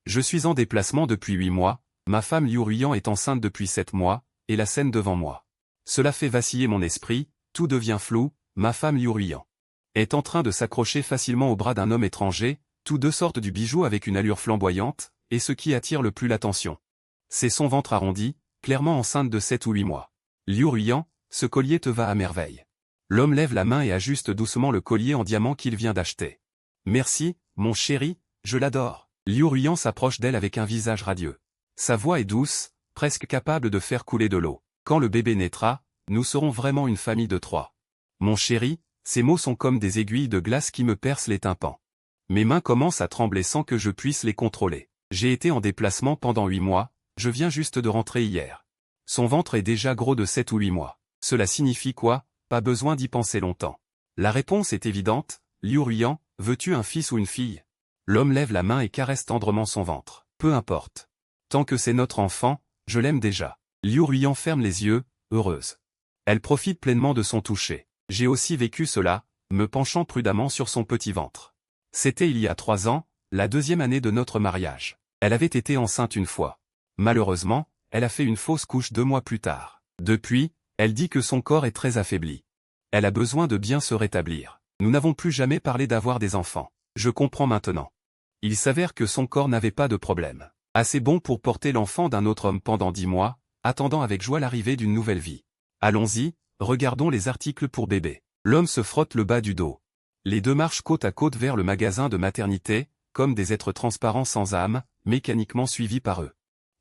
Je suis en déplacement depuis 8 mois, ma femme Liu Ruyan est enceinte depuis 7 mois, et la scène devant moi. Cela fait vaciller mon esprit, tout devient flou, ma femme Liu Ruyan est en train de s'accrocher facilement au bras d'un homme étranger, tous deux sortent du bijou avec une allure flamboyante, et ce qui attire le plus l'attention, c'est son ventre arrondi, clairement enceinte de 7 ou 8 mois. Liu Ruyan, ce collier te va à merveille. L'homme lève la main et ajuste doucement le collier en diamant qu'il vient d'acheter. Merci, mon chéri, je l'adore. Liu Ruyan s'approche d'elle avec un visage radieux. Sa voix est douce, presque capable de faire couler de l'eau. Quand le bébé naîtra, nous serons vraiment une famille de 3. Mon chéri, ces mots sont comme des aiguilles de glace qui me percent les tympans. Mes mains commencent à trembler sans que je puisse les contrôler. J'ai été en déplacement pendant 8 mois, je viens juste de rentrer hier. Son ventre est déjà gros de 7 ou 8 mois. Cela signifie quoi? Pas besoin d'y penser longtemps. La réponse est évidente, Liu Ruyan, veux-tu un fils ou une fille? L'homme lève la main et caresse tendrement son ventre. Peu importe. Tant que c'est notre enfant, je l'aime déjà. Liu Ruyan ferme les yeux, heureuse. Elle profite pleinement de son toucher. J'ai aussi vécu cela, me penchant prudemment sur son petit ventre. C'était il y a 3 ans, la 2e année de notre mariage. Elle avait été enceinte une fois. Malheureusement, elle a fait une fausse couche 2 mois plus tard. Depuis, elle dit que son corps est très affaibli. Elle a besoin de bien se rétablir. Nous n'avons plus jamais parlé d'avoir des enfants. Je comprends maintenant. Il s'avère que son corps n'avait pas de problème. Assez bon pour porter l'enfant d'un autre homme pendant 10 mois, attendant avec joie l'arrivée d'une nouvelle vie. Allons-y, regardons les articles pour bébé. L'homme se frotte le bas du dos. Les deux marchent côte à côte vers le magasin de maternité, comme des êtres transparents sans âme, mécaniquement suivis par eux.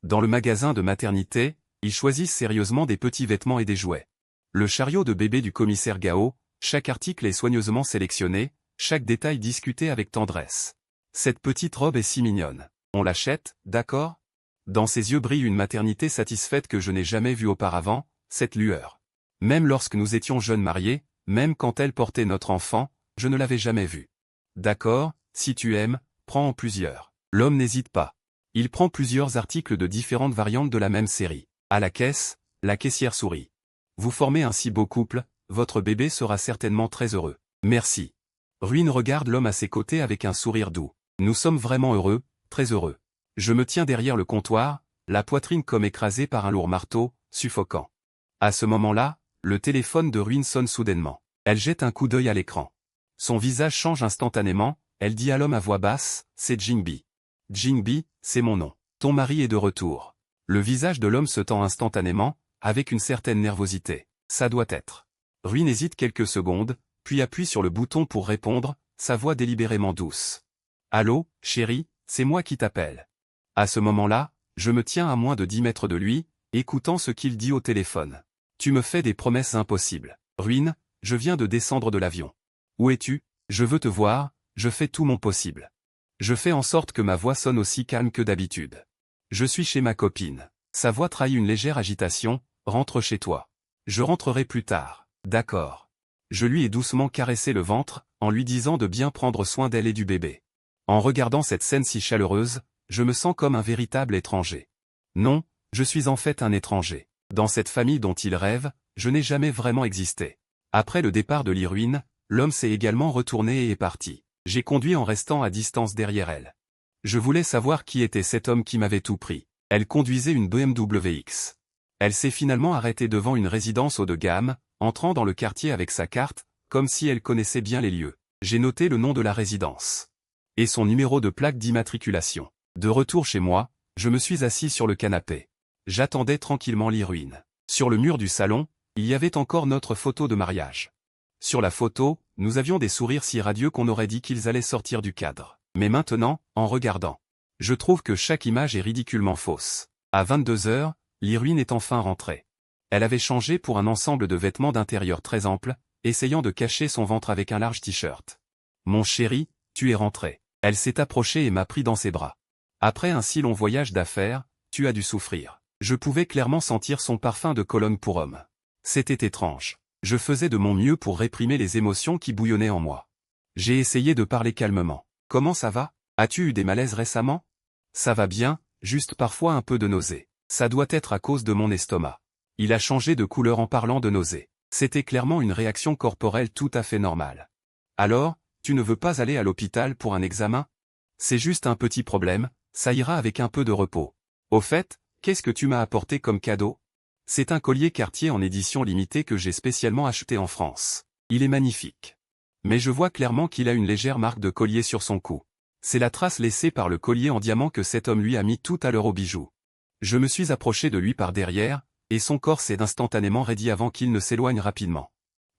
Dans le magasin de maternité, ils choisissent sérieusement des petits vêtements et des jouets. Le chariot de bébé du commissaire Gao, chaque article est soigneusement sélectionné, chaque détail discuté avec tendresse. Cette petite robe est si mignonne. On l'achète, d'accord? Dans ses yeux brille une maternité satisfaite que je n'ai jamais vue auparavant, cette lueur. Même lorsque nous étions jeunes mariés, même quand elle portait notre enfant, je ne l'avais jamais vue. D'accord, si tu aimes, prends en plusieurs. L'homme n'hésite pas. Il prend plusieurs articles de différentes variantes de la même série. À la caisse, la caissière sourit. Vous formez un si beau couple, votre bébé sera certainement très heureux. Merci. Ruin regarde l'homme à ses côtés avec un sourire doux. Nous sommes vraiment heureux, très heureux. Je me tiens derrière le comptoir, la poitrine comme écrasée par un lourd marteau, suffocant. À ce moment-là, le téléphone de Ruin sonne soudainement. Elle jette un coup d'œil à l'écran. Son visage change instantanément, elle dit à l'homme à voix basse, c'est Jingbi. Jingbi, c'est mon nom. Ton mari est de retour. Le visage de l'homme se tend instantanément, avec une certaine nervosité. Ça doit être. Ruin hésite quelques secondes, puis appuie sur le bouton pour répondre, sa voix délibérément douce. Allô, chérie, c'est moi qui t'appelle. À ce moment-là, je me tiens à moins de 10 mètres de lui, écoutant ce qu'il dit au téléphone. Tu me fais des promesses impossibles. Ruin, je viens de descendre de l'avion. Où es-tu? Je veux te voir, je fais tout mon possible. Je fais en sorte que ma voix sonne aussi calme que d'habitude. Je suis chez ma copine. Sa voix trahit une légère agitation, rentre chez toi. Je rentrerai plus tard. D'accord. Je lui ai doucement caressé le ventre, en lui disant de bien prendre soin d'elle et du bébé. En regardant cette scène si chaleureuse, je me sens comme un véritable étranger. Non, je suis en fait un étranger. Dans cette famille dont il rêve, je n'ai jamais vraiment existé. Après le départ de l'Iruine, l'homme s'est également retourné et est parti. J'ai conduit en restant à distance derrière elle. Je voulais savoir qui était cet homme qui m'avait tout pris. Elle conduisait une BMW X. Elle s'est finalement arrêtée devant une résidence haut de gamme, entrant dans le quartier avec sa carte, comme si elle connaissait bien les lieux. J'ai noté le nom de la résidence. Et son numéro de plaque d'immatriculation. De retour chez moi, je me suis assis sur le canapé. J'attendais tranquillement l'Iruine. Sur le mur du salon, il y avait encore notre photo de mariage. Sur la photo, nous avions des sourires si radieux qu'on aurait dit qu'ils allaient sortir du cadre. Mais maintenant, en regardant, je trouve que chaque image est ridiculement fausse. À 22 heures, l'Iruine est enfin rentrée. Elle avait changé pour un ensemble de vêtements d'intérieur très ample, essayant de cacher son ventre avec un large t-shirt. Mon chéri, tu es rentré. Elle s'est approchée et m'a pris dans ses bras. Après un si long voyage d'affaires, tu as dû souffrir. Je pouvais clairement sentir son parfum de cologne pour homme. C'était étrange. Je faisais de mon mieux pour réprimer les émotions qui bouillonnaient en moi. J'ai essayé de parler calmement. Comment ça va? As-tu eu des malaises récemment? Ça va bien, juste parfois un peu de nausée. Ça doit être à cause de mon estomac. Il a changé de couleur en parlant de nausée. C'était clairement une réaction corporelle tout à fait normale. Alors, tu ne veux pas aller à l'hôpital pour un examen? C'est juste un petit problème, Ça ira avec un peu de repos. Au fait, qu'est-ce que tu m'as apporté comme cadeau? C'est un collier Cartier en édition limitée que j'ai spécialement acheté en France. Il est magnifique. Mais je vois clairement qu'il a une légère marque de collier sur son cou. C'est la trace laissée par le collier en diamant que cet homme lui a mis tout à l'heure au bijou. Je me suis approché de lui par derrière, et son corps s'est instantanément raidi avant qu'il ne s'éloigne rapidement.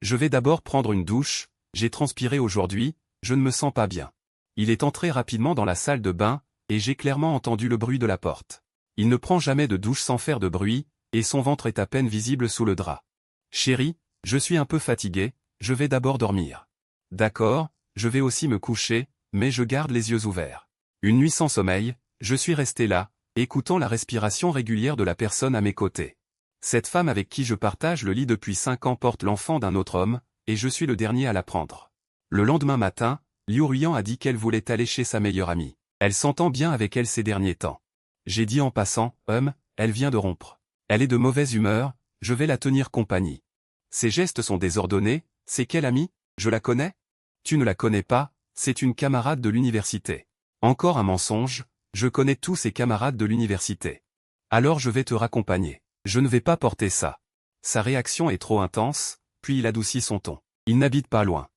Je vais d'abord prendre une douche, j'ai transpiré aujourd'hui, je ne me sens pas bien. Il est entré rapidement dans la salle de bain, et j'ai clairement entendu le bruit de la porte. Il ne prend jamais de douche sans faire de bruit, et son ventre est à peine visible sous le drap. Chérie, je suis un peu fatigué, je vais d'abord dormir. D'accord, je vais aussi me coucher, mais je garde les yeux ouverts. Une nuit sans sommeil, je suis resté là, écoutant la respiration régulière de la personne à mes côtés. Cette femme avec qui je partage le lit depuis 5 ans porte l'enfant d'un autre homme, et je suis le dernier à l'apprendre. Le lendemain matin, Liu Ruiyan a dit qu'elle voulait aller chez sa meilleure amie. Elle s'entend bien avec elle ces derniers temps. J'ai dit en passant, elle vient de rompre. Elle est de mauvaise humeur, je vais la tenir compagnie. Ses gestes sont désordonnés, c'est quelle amie? Je la connais? Tu ne la connais pas, c'est une camarade de l'université. Encore un mensonge, je connais tous ses camarades de l'université. Alors je vais te raccompagner. Je ne vais pas porter ça. Sa réaction est trop intense, puis il adoucit son ton. Il n'habite pas loin.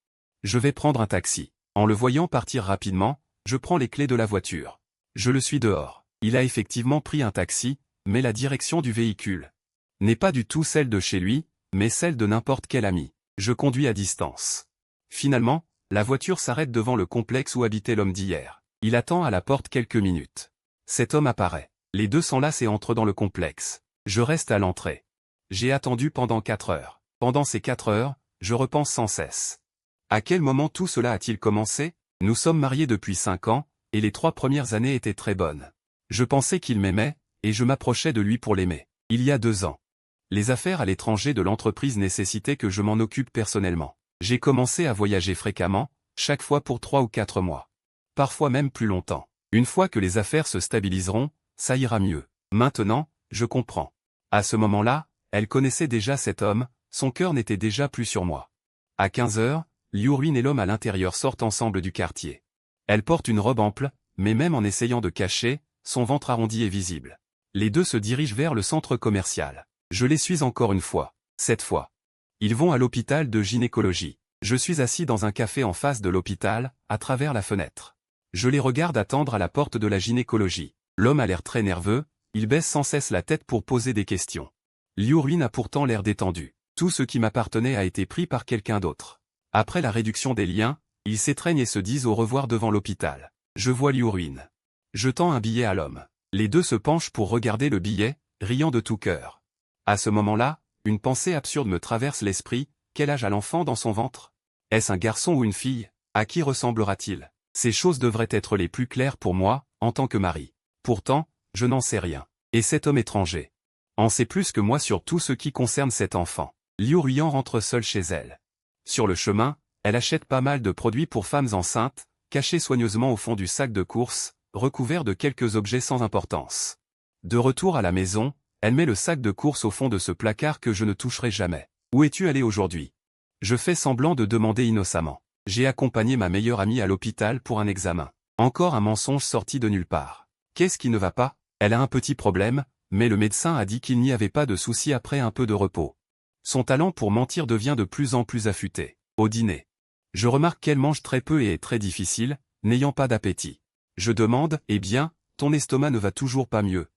Je vais prendre un taxi. En le voyant partir rapidement, je prends les clés de la voiture. Je le suis dehors. Il a effectivement pris un taxi, mais la direction du véhicule n'est pas du tout celle de chez lui, mais celle de n'importe quel ami. Je conduis à distance. Finalement, la voiture s'arrête devant le complexe où habitait l'homme d'hier. Il attend à la porte quelques minutes. Cet homme apparaît. Les deux s'enlacent et entrent dans le complexe. Je reste à l'entrée. J'ai attendu pendant 4 heures. Pendant ces 4 heures, je repense sans cesse. À quel moment tout cela a-t-il commencé? Nous sommes mariés depuis 5 ans, et les 3 premières années étaient très bonnes. Je pensais qu'il m'aimait, et je m'approchais de lui pour l'aimer. Il y a 2 ans. Les affaires à l'étranger de l'entreprise nécessitaient que je m'en occupe personnellement. J'ai commencé à voyager fréquemment, chaque fois pour 3 ou 4 mois. Parfois même plus longtemps. Une fois que les affaires se stabiliseront, ça ira mieux. Maintenant, je comprends. À ce moment-là, elle connaissait déjà cet homme, son cœur n'était déjà plus sur moi. À 15 heures, Liu Ruiyan et l'homme à l'intérieur sortent ensemble du quartier. Elle porte une robe ample, mais même en essayant de cacher, son ventre arrondi est visible. Les deux se dirigent vers le centre commercial. Je les suis encore une fois. Cette fois. Ils vont à l'hôpital de gynécologie. Je suis assis dans un café en face de l'hôpital, à travers la fenêtre. Je les regarde attendre à la porte de la gynécologie. L'homme a l'air très nerveux, il baisse sans cesse la tête pour poser des questions. Liu Ruiyan a pourtant l'air détendu. Tout ce qui m'appartenait a été pris par quelqu'un d'autre. Après la réduction des liens, ils s'étreignent et se disent au revoir devant l'hôpital. Je vois Liu Ruiyan. Je tends un billet à l'homme. Les deux se penchent pour regarder le billet, riant de tout cœur. À ce moment-là, une pensée absurde me traverse l'esprit, quel âge a l'enfant dans son ventre? Est-ce un garçon ou une fille? À qui ressemblera-t-il? Ces choses devraient être les plus claires pour moi, en tant que mari. Pourtant, je n'en sais rien. Et cet homme étranger en sait plus que moi sur tout ce qui concerne cet enfant. Liu Ruiyan rentre seule chez elle. Sur le chemin, elle achète pas mal de produits pour femmes enceintes, cachés soigneusement au fond du sac de course, recouverts de quelques objets sans importance. De retour à la maison, elle met le sac de course au fond de ce placard que je ne toucherai jamais. Où es-tu allé aujourd'hui? Je fais semblant de demander innocemment. J'ai accompagné ma meilleure amie à l'hôpital pour un examen. Encore un mensonge sorti de nulle part. Qu'est-ce qui ne va pas? Elle a un petit problème, mais le médecin a dit qu'il n'y avait pas de souci après un peu de repos. Son talent pour mentir devient de plus en plus affûté. Au dîner. Je remarque qu'elle mange très peu et est très difficile, n'ayant pas d'appétit. Je demande, eh bien, ton estomac ne va toujours pas mieux.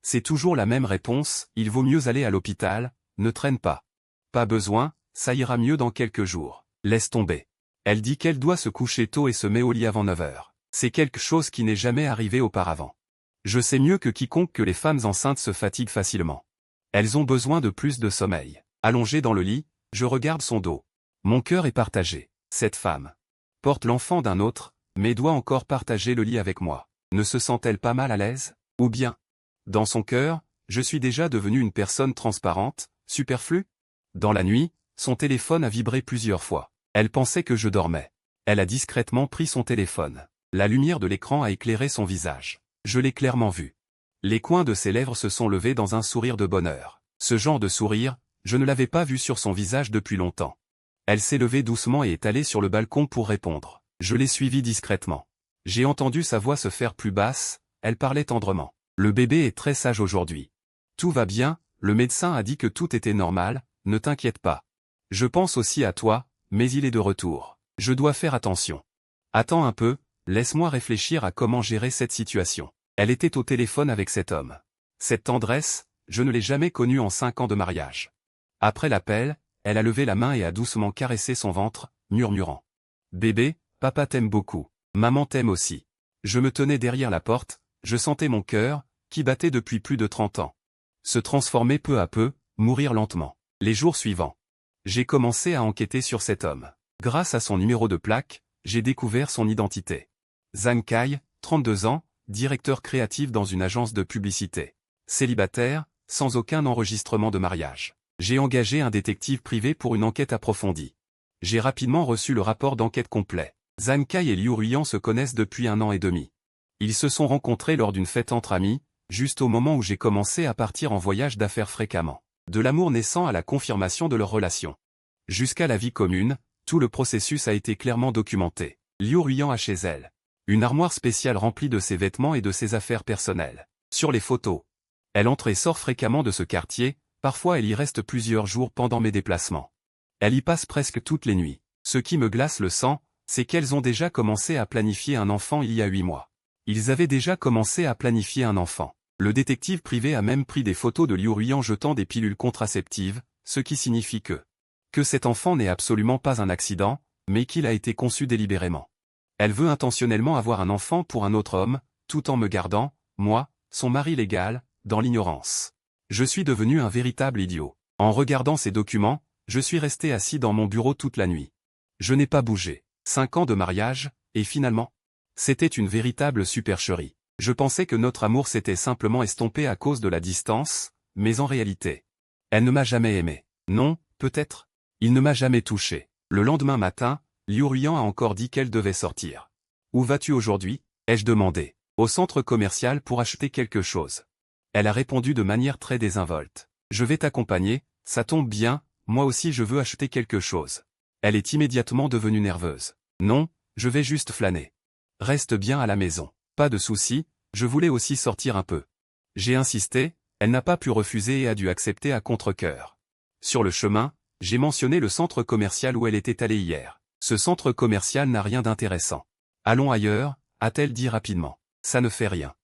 C'est toujours la même réponse, il vaut mieux aller à l'hôpital, ne traîne pas. Pas besoin, ça ira mieux dans quelques jours. Laisse tomber. Elle dit qu'elle doit se coucher tôt et se met au lit avant 9 heures. C'est quelque chose qui n'est jamais arrivé auparavant. Je sais mieux que quiconque que les femmes enceintes se fatiguent facilement. Elles ont besoin de plus de sommeil. Allongée dans le lit, je regarde son dos. Mon cœur est partagé. Cette femme porte l'enfant d'un autre, mais doit encore partager le lit avec moi. Ne se sent-elle pas mal à l'aise? Ou bien, dans son cœur, je suis déjà devenu une personne transparente, superflue? Dans la nuit, son téléphone a vibré plusieurs fois. Elle pensait que je dormais. Elle a discrètement pris son téléphone. La lumière de l'écran a éclairé son visage. Je l'ai clairement vu. Les coins de ses lèvres se sont levés dans un sourire de bonheur. Ce genre de sourire, je ne l'avais pas vu sur son visage depuis longtemps. Elle s'est levée doucement et est allée sur le balcon pour répondre. Je l'ai suivie discrètement. J'ai entendu sa voix se faire plus basse, elle parlait tendrement. Le bébé est très sage aujourd'hui. Tout va bien, le médecin a dit que tout était normal, ne t'inquiète pas. Je pense aussi à toi, mais il est de retour. Je dois faire attention. Attends un peu, laisse-moi réfléchir à comment gérer cette situation. Elle était au téléphone avec cet homme. Cette tendresse, je ne l'ai jamais connue en 5 ans de mariage. Après l'appel, elle a levé la main et a doucement caressé son ventre, murmurant. Bébé, papa t'aime beaucoup. Maman t'aime aussi. Je me tenais derrière la porte, je sentais mon cœur, qui battait depuis plus de 30 ans, se transformer peu à peu, mourir lentement. Les jours suivants, j'ai commencé à enquêter sur cet homme. Grâce à son numéro de plaque, j'ai découvert son identité. Zhang Kai, 32 ans, directeur créatif dans une agence de publicité. Célibataire, sans aucun enregistrement de mariage. J'ai engagé un détective privé pour une enquête approfondie. J'ai rapidement reçu le rapport d'enquête complet. Zhang Kai et Liu Ruiyan se connaissent depuis 1 an et demi. Ils se sont rencontrés lors d'une fête entre amis, juste au moment où j'ai commencé à partir en voyage d'affaires fréquemment. De l'amour naissant à la confirmation de leur relation. Jusqu'à la vie commune, tout le processus a été clairement documenté. Liu Ruiyan a chez elle une armoire spéciale remplie de ses vêtements et de ses affaires personnelles. Sur les photos, elle entre et sort fréquemment de ce quartier, parfois elle y reste plusieurs jours pendant mes déplacements. Elle y passe presque toutes les nuits. Ce qui me glace le sang, c'est qu'elles ont déjà commencé à planifier un enfant il y a 8 mois. Ils avaient déjà commencé à planifier un enfant. Le détective privé a même pris des photos de Liu Ruiyan jetant des pilules contraceptives, ce qui signifie que cet enfant n'est absolument pas un accident, mais qu'il a été conçu délibérément. Elle veut intentionnellement avoir un enfant pour un autre homme, tout en me gardant, moi, son mari légal, dans l'ignorance. Je suis devenu un véritable idiot. En regardant ces documents, je suis resté assis dans mon bureau toute la nuit. Je n'ai pas bougé. 5 ans de mariage, et finalement, c'était une véritable supercherie. Je pensais que notre amour s'était simplement estompé à cause de la distance, mais en réalité, elle ne m'a jamais aimé. Non, peut-être. Il ne m'a jamais touché. Le lendemain matin, Liu Ruiyan a encore dit qu'elle devait sortir. Où vas-tu aujourd'hui? Ai-je demandé. Au centre commercial pour acheter quelque chose. Elle a répondu de manière très désinvolte. Je vais t'accompagner, ça tombe bien, moi aussi je veux acheter quelque chose. Elle est immédiatement devenue nerveuse. Non, je vais juste flâner. Reste bien à la maison. Pas de souci, je voulais aussi sortir un peu. J'ai insisté, elle n'a pas pu refuser et a dû accepter à contre-cœur. Sur le chemin, j'ai mentionné le centre commercial où elle était allée hier. Ce centre commercial n'a rien d'intéressant. Allons ailleurs, a-t-elle dit rapidement. Ça ne fait rien.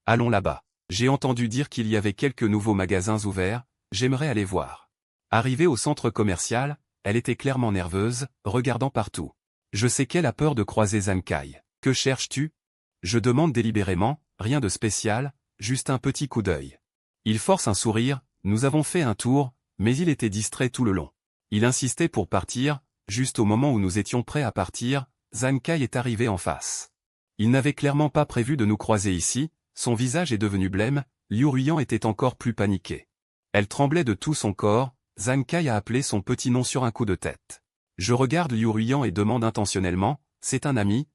Allons là-bas. J'ai entendu dire qu'il y avait quelques nouveaux magasins ouverts, j'aimerais aller voir. Arrivée au centre commercial, elle était clairement nerveuse, regardant partout. Je sais qu'elle a peur de croiser Zhang Kai. Que cherches-tu? Je demande délibérément, rien de spécial, juste un petit coup d'œil. Il force un sourire, nous avons fait un tour, mais il était distrait tout le long. Il insistait pour partir, juste au moment où nous étions prêts à partir, Zhang Kai est arrivé en face. Il n'avait clairement pas prévu de nous croiser ici, son visage est devenu blême, Liu Ruiyan était encore plus paniqué. Elle tremblait de tout son corps, Zhang Kai a appelé son petit nom sur un coup de tête. Je regarde Liu Ruiyan et demande intentionnellement, c'est un ami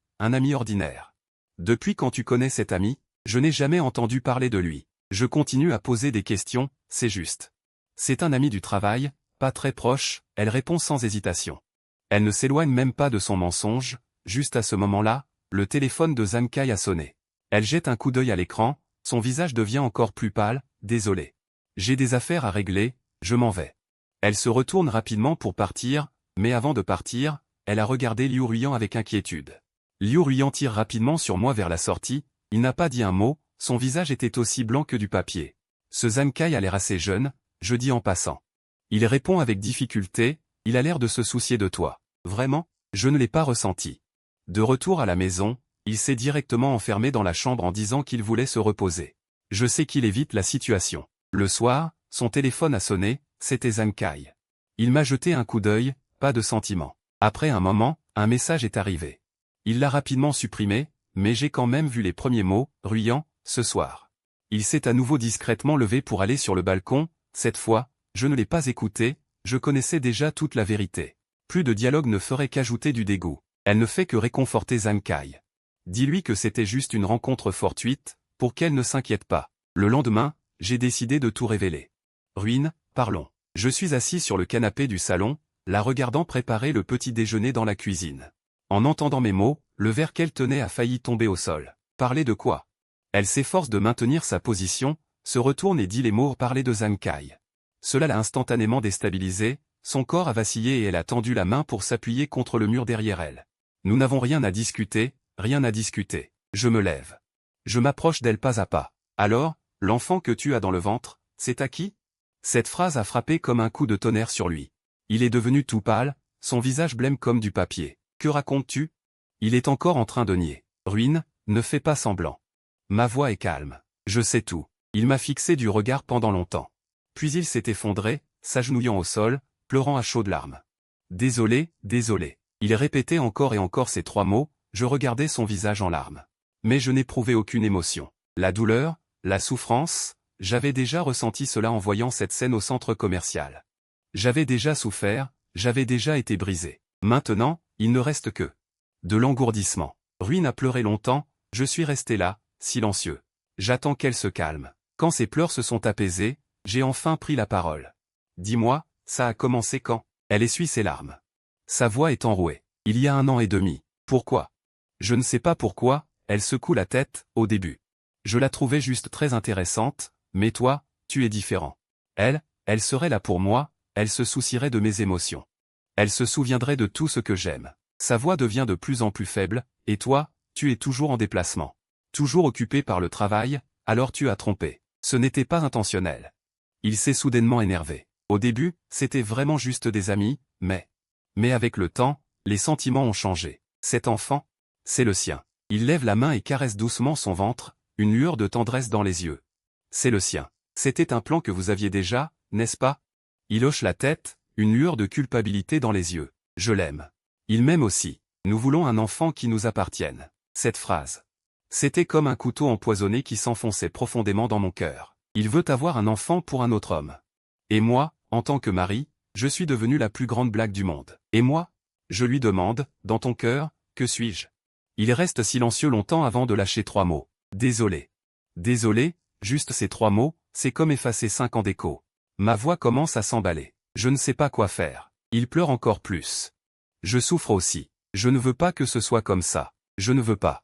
ordinaire. Depuis quand tu connais cet ami? Je n'ai jamais entendu parler de lui. Je continue à poser des questions, c'est juste. C'est un ami du travail, pas très proche, elle répond sans hésitation. Elle ne s'éloigne même pas de son mensonge, juste à ce moment-là, le téléphone de Zhang Kai a sonné. Elle jette un coup d'œil à l'écran, son visage devient encore plus pâle, désolé. J'ai des affaires à régler, je m'en vais. Elle se retourne rapidement pour partir, mais avant de partir, elle a regardé Liu Ruiyan avec inquiétude. Liu Ruiyan tire rapidement sur moi vers la sortie, il n'a pas dit un mot, son visage était aussi blanc que du papier. Ce Zhang Kai a l'air assez jeune, je dis en passant. Il répond avec difficulté, il a l'air de se soucier de toi. Vraiment? Je ne l'ai pas ressenti. De retour à la maison, il s'est directement enfermé dans la chambre en disant qu'il voulait se reposer. Je sais qu'il évite la situation. Le soir, son téléphone a sonné, c'était Zhang Kai. Il m'a jeté un coup d'œil, pas de sentiment. Après un moment, un message est arrivé. Il l'a rapidement supprimé, mais j'ai quand même vu les premiers mots, Ruiyan, ce soir. Il s'est à nouveau discrètement levé pour aller sur le balcon, cette fois, je ne l'ai pas écouté, je connaissais déjà toute la vérité. Plus de dialogue ne ferait qu'ajouter du dégoût. Elle ne fait que réconforter Zhang Kai. Dis-lui que c'était juste une rencontre fortuite, pour qu'elle ne s'inquiète pas. Le lendemain, j'ai décidé de tout révéler. Ruine, parlons. Je suis assis sur le canapé du salon, la regardant préparer le petit déjeuner dans la cuisine. En entendant mes mots, le verre qu'elle tenait a failli tomber au sol. Parler de quoi? Elle s'efforce de maintenir sa position, se retourne et dit les mots parlés de Zhang Kai. Cela l'a instantanément déstabilisée, son corps a vacillé et elle a tendu la main pour s'appuyer contre le mur derrière elle. Nous n'avons rien à discuter, rien à discuter. Je me lève. Je m'approche d'elle pas à pas. Alors, l'enfant que tu as dans le ventre, c'est à qui? Cette phrase a frappé comme un coup de tonnerre sur lui. Il est devenu tout pâle, son visage blême comme du papier. Que racontes-tu? Il est encore en train de nier. Ruine, ne fais pas semblant. Ma voix est calme. Je sais tout. Il m'a fixé du regard pendant longtemps. Puis il s'est effondré, s'agenouillant au sol, pleurant à chaudes larmes. Désolé, désolé. Il répétait encore et encore ces 3 mots, je regardais son visage en larmes. Mais je n'éprouvais aucune émotion. La douleur, la souffrance, j'avais déjà ressenti cela en voyant cette scène au centre commercial. J'avais déjà souffert, j'avais déjà été brisé. Maintenant, il ne reste que de l'engourdissement. Ruine a pleuré longtemps, je suis resté là, silencieux. J'attends qu'elle se calme. Quand ses pleurs se sont apaisés, j'ai enfin pris la parole. Dis-moi, ça a commencé quand? Elle essuie ses larmes. Sa voix est enrouée. Il y a 1 an et demi. Pourquoi? Je ne sais pas pourquoi, elle secoue la tête, au début. Je la trouvais juste très intéressante, mais toi, tu es différent. Elle serait là pour moi, elle se soucierait de mes émotions. Elle se souviendrait de tout ce que j'aime. Sa voix devient de plus en plus faible, et toi, tu es toujours en déplacement. Toujours occupé par le travail, alors tu as trompé. Ce n'était pas intentionnel. Il s'est soudainement énervé. Au début, c'était vraiment juste des amis, mais avec le temps, les sentiments ont changé. Cet enfant, c'est le sien. Il lève la main et caresse doucement son ventre, une lueur de tendresse dans les yeux. C'est le sien. C'était un plan que vous aviez déjà, n'est-ce pas? Il hoche la tête, une lueur de culpabilité dans les yeux. Je l'aime. Il m'aime aussi. Nous voulons un enfant qui nous appartienne. Cette phrase. C'était comme un couteau empoisonné qui s'enfonçait profondément dans mon cœur. Il veut avoir un enfant pour un autre homme. Et moi, en tant que mari, je suis devenu la plus grande blague du monde. Et moi? Je lui demande, dans ton cœur, que suis-je? Il reste silencieux longtemps avant de lâcher 3 mots. Désolé. Désolé, juste ces 3 mots, c'est comme effacer 5 ans d'écho. Ma voix commence à s'emballer. Je ne sais pas quoi faire. Il pleure encore plus. Je souffre aussi. Je ne veux pas que ce soit comme ça. Je ne veux pas.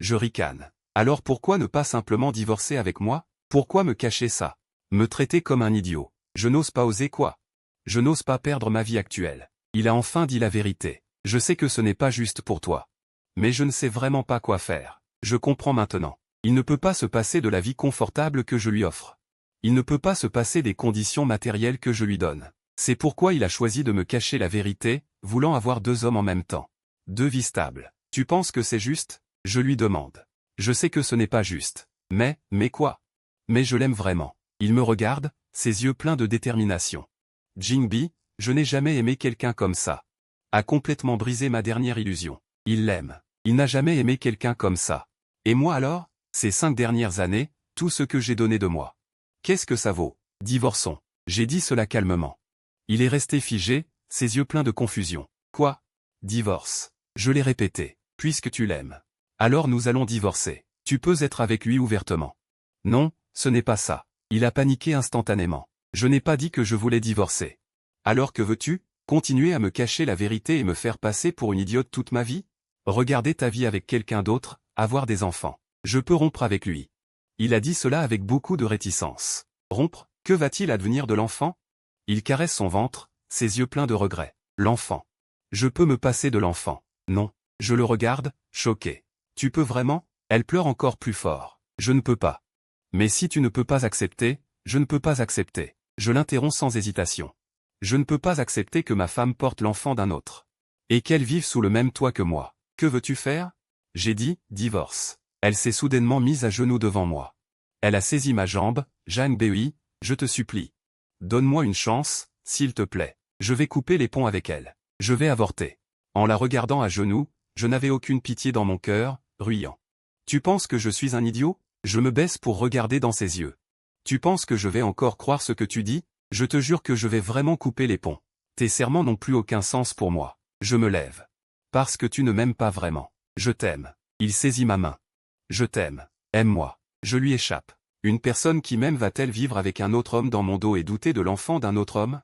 Je ricane. Alors pourquoi ne pas simplement divorcer avec moi? Pourquoi me cacher ça? Me traiter comme un idiot? Je n'ose pas oser quoi? Je n'ose pas perdre ma vie actuelle. Il a enfin dit la vérité. Je sais que ce n'est pas juste pour toi. Mais je ne sais vraiment pas quoi faire. Je comprends maintenant. Il ne peut pas se passer de la vie confortable que je lui offre. Il ne peut pas se passer des conditions matérielles que je lui donne. C'est pourquoi il a choisi de me cacher la vérité, voulant avoir 2 hommes en même temps. 2 vies stables. Tu penses que c'est juste? Je lui demande. Je sais que ce n'est pas juste. Mais quoi? Mais je l'aime vraiment. Il me regarde, ses yeux pleins de détermination. Jingbi, je n'ai jamais aimé quelqu'un comme ça. A complètement brisé ma dernière illusion. Il l'aime. Il n'a jamais aimé quelqu'un comme ça. Et moi alors? Ces 5 dernières années, tout ce que j'ai donné de moi. Qu'est-ce que ça vaut? Divorçons. J'ai dit cela calmement. Il est resté figé, ses yeux pleins de confusion. Quoi? Divorce. Je l'ai répété. Puisque tu l'aimes. Alors nous allons divorcer. Tu peux être avec lui ouvertement. Non, ce n'est pas ça. Il a paniqué instantanément. Je n'ai pas dit que je voulais divorcer. Alors que veux-tu? Continuer à me cacher la vérité et me faire passer pour une idiote toute ma vie? Regarder ta vie avec quelqu'un d'autre, avoir des enfants. Je peux rompre avec lui. Il a dit cela avec beaucoup de réticence. Rompre? Que va-t-il advenir de l'enfant? Il caresse son ventre, ses yeux pleins de regret. L'enfant. Je peux me passer de l'enfant. Non. Je le regarde, choqué. Tu peux vraiment? Elle pleure encore plus fort. Je ne peux pas. Mais si tu ne peux pas accepter, je ne peux pas accepter. Je l'interromps sans hésitation. Je ne peux pas accepter que ma femme porte l'enfant d'un autre. Et qu'elle vive sous le même toit que moi. Que veux-tu faire? J'ai dit, divorce. Elle s'est soudainement mise à genoux devant moi. Elle a saisi ma jambe, Zhang Bei, je te supplie. Donne-moi une chance, s'il te plaît. Je vais couper les ponts avec elle. Je vais avorter. En la regardant à genoux, je n'avais aucune pitié dans mon cœur, ruyant. Tu penses que je suis un idiot? Je me baisse pour regarder dans ses yeux. Tu penses que je vais encore croire ce que tu dis? Je te jure que je vais vraiment couper les ponts. Tes serments n'ont plus aucun sens pour moi. Je me lève. Parce que tu ne m'aimes pas vraiment. Je t'aime. Il saisit ma main. Je t'aime. Aime-moi. Je lui échappe. Une personne qui m'aime va-t-elle vivre avec un autre homme dans mon dos et douter de l'enfant d'un autre homme?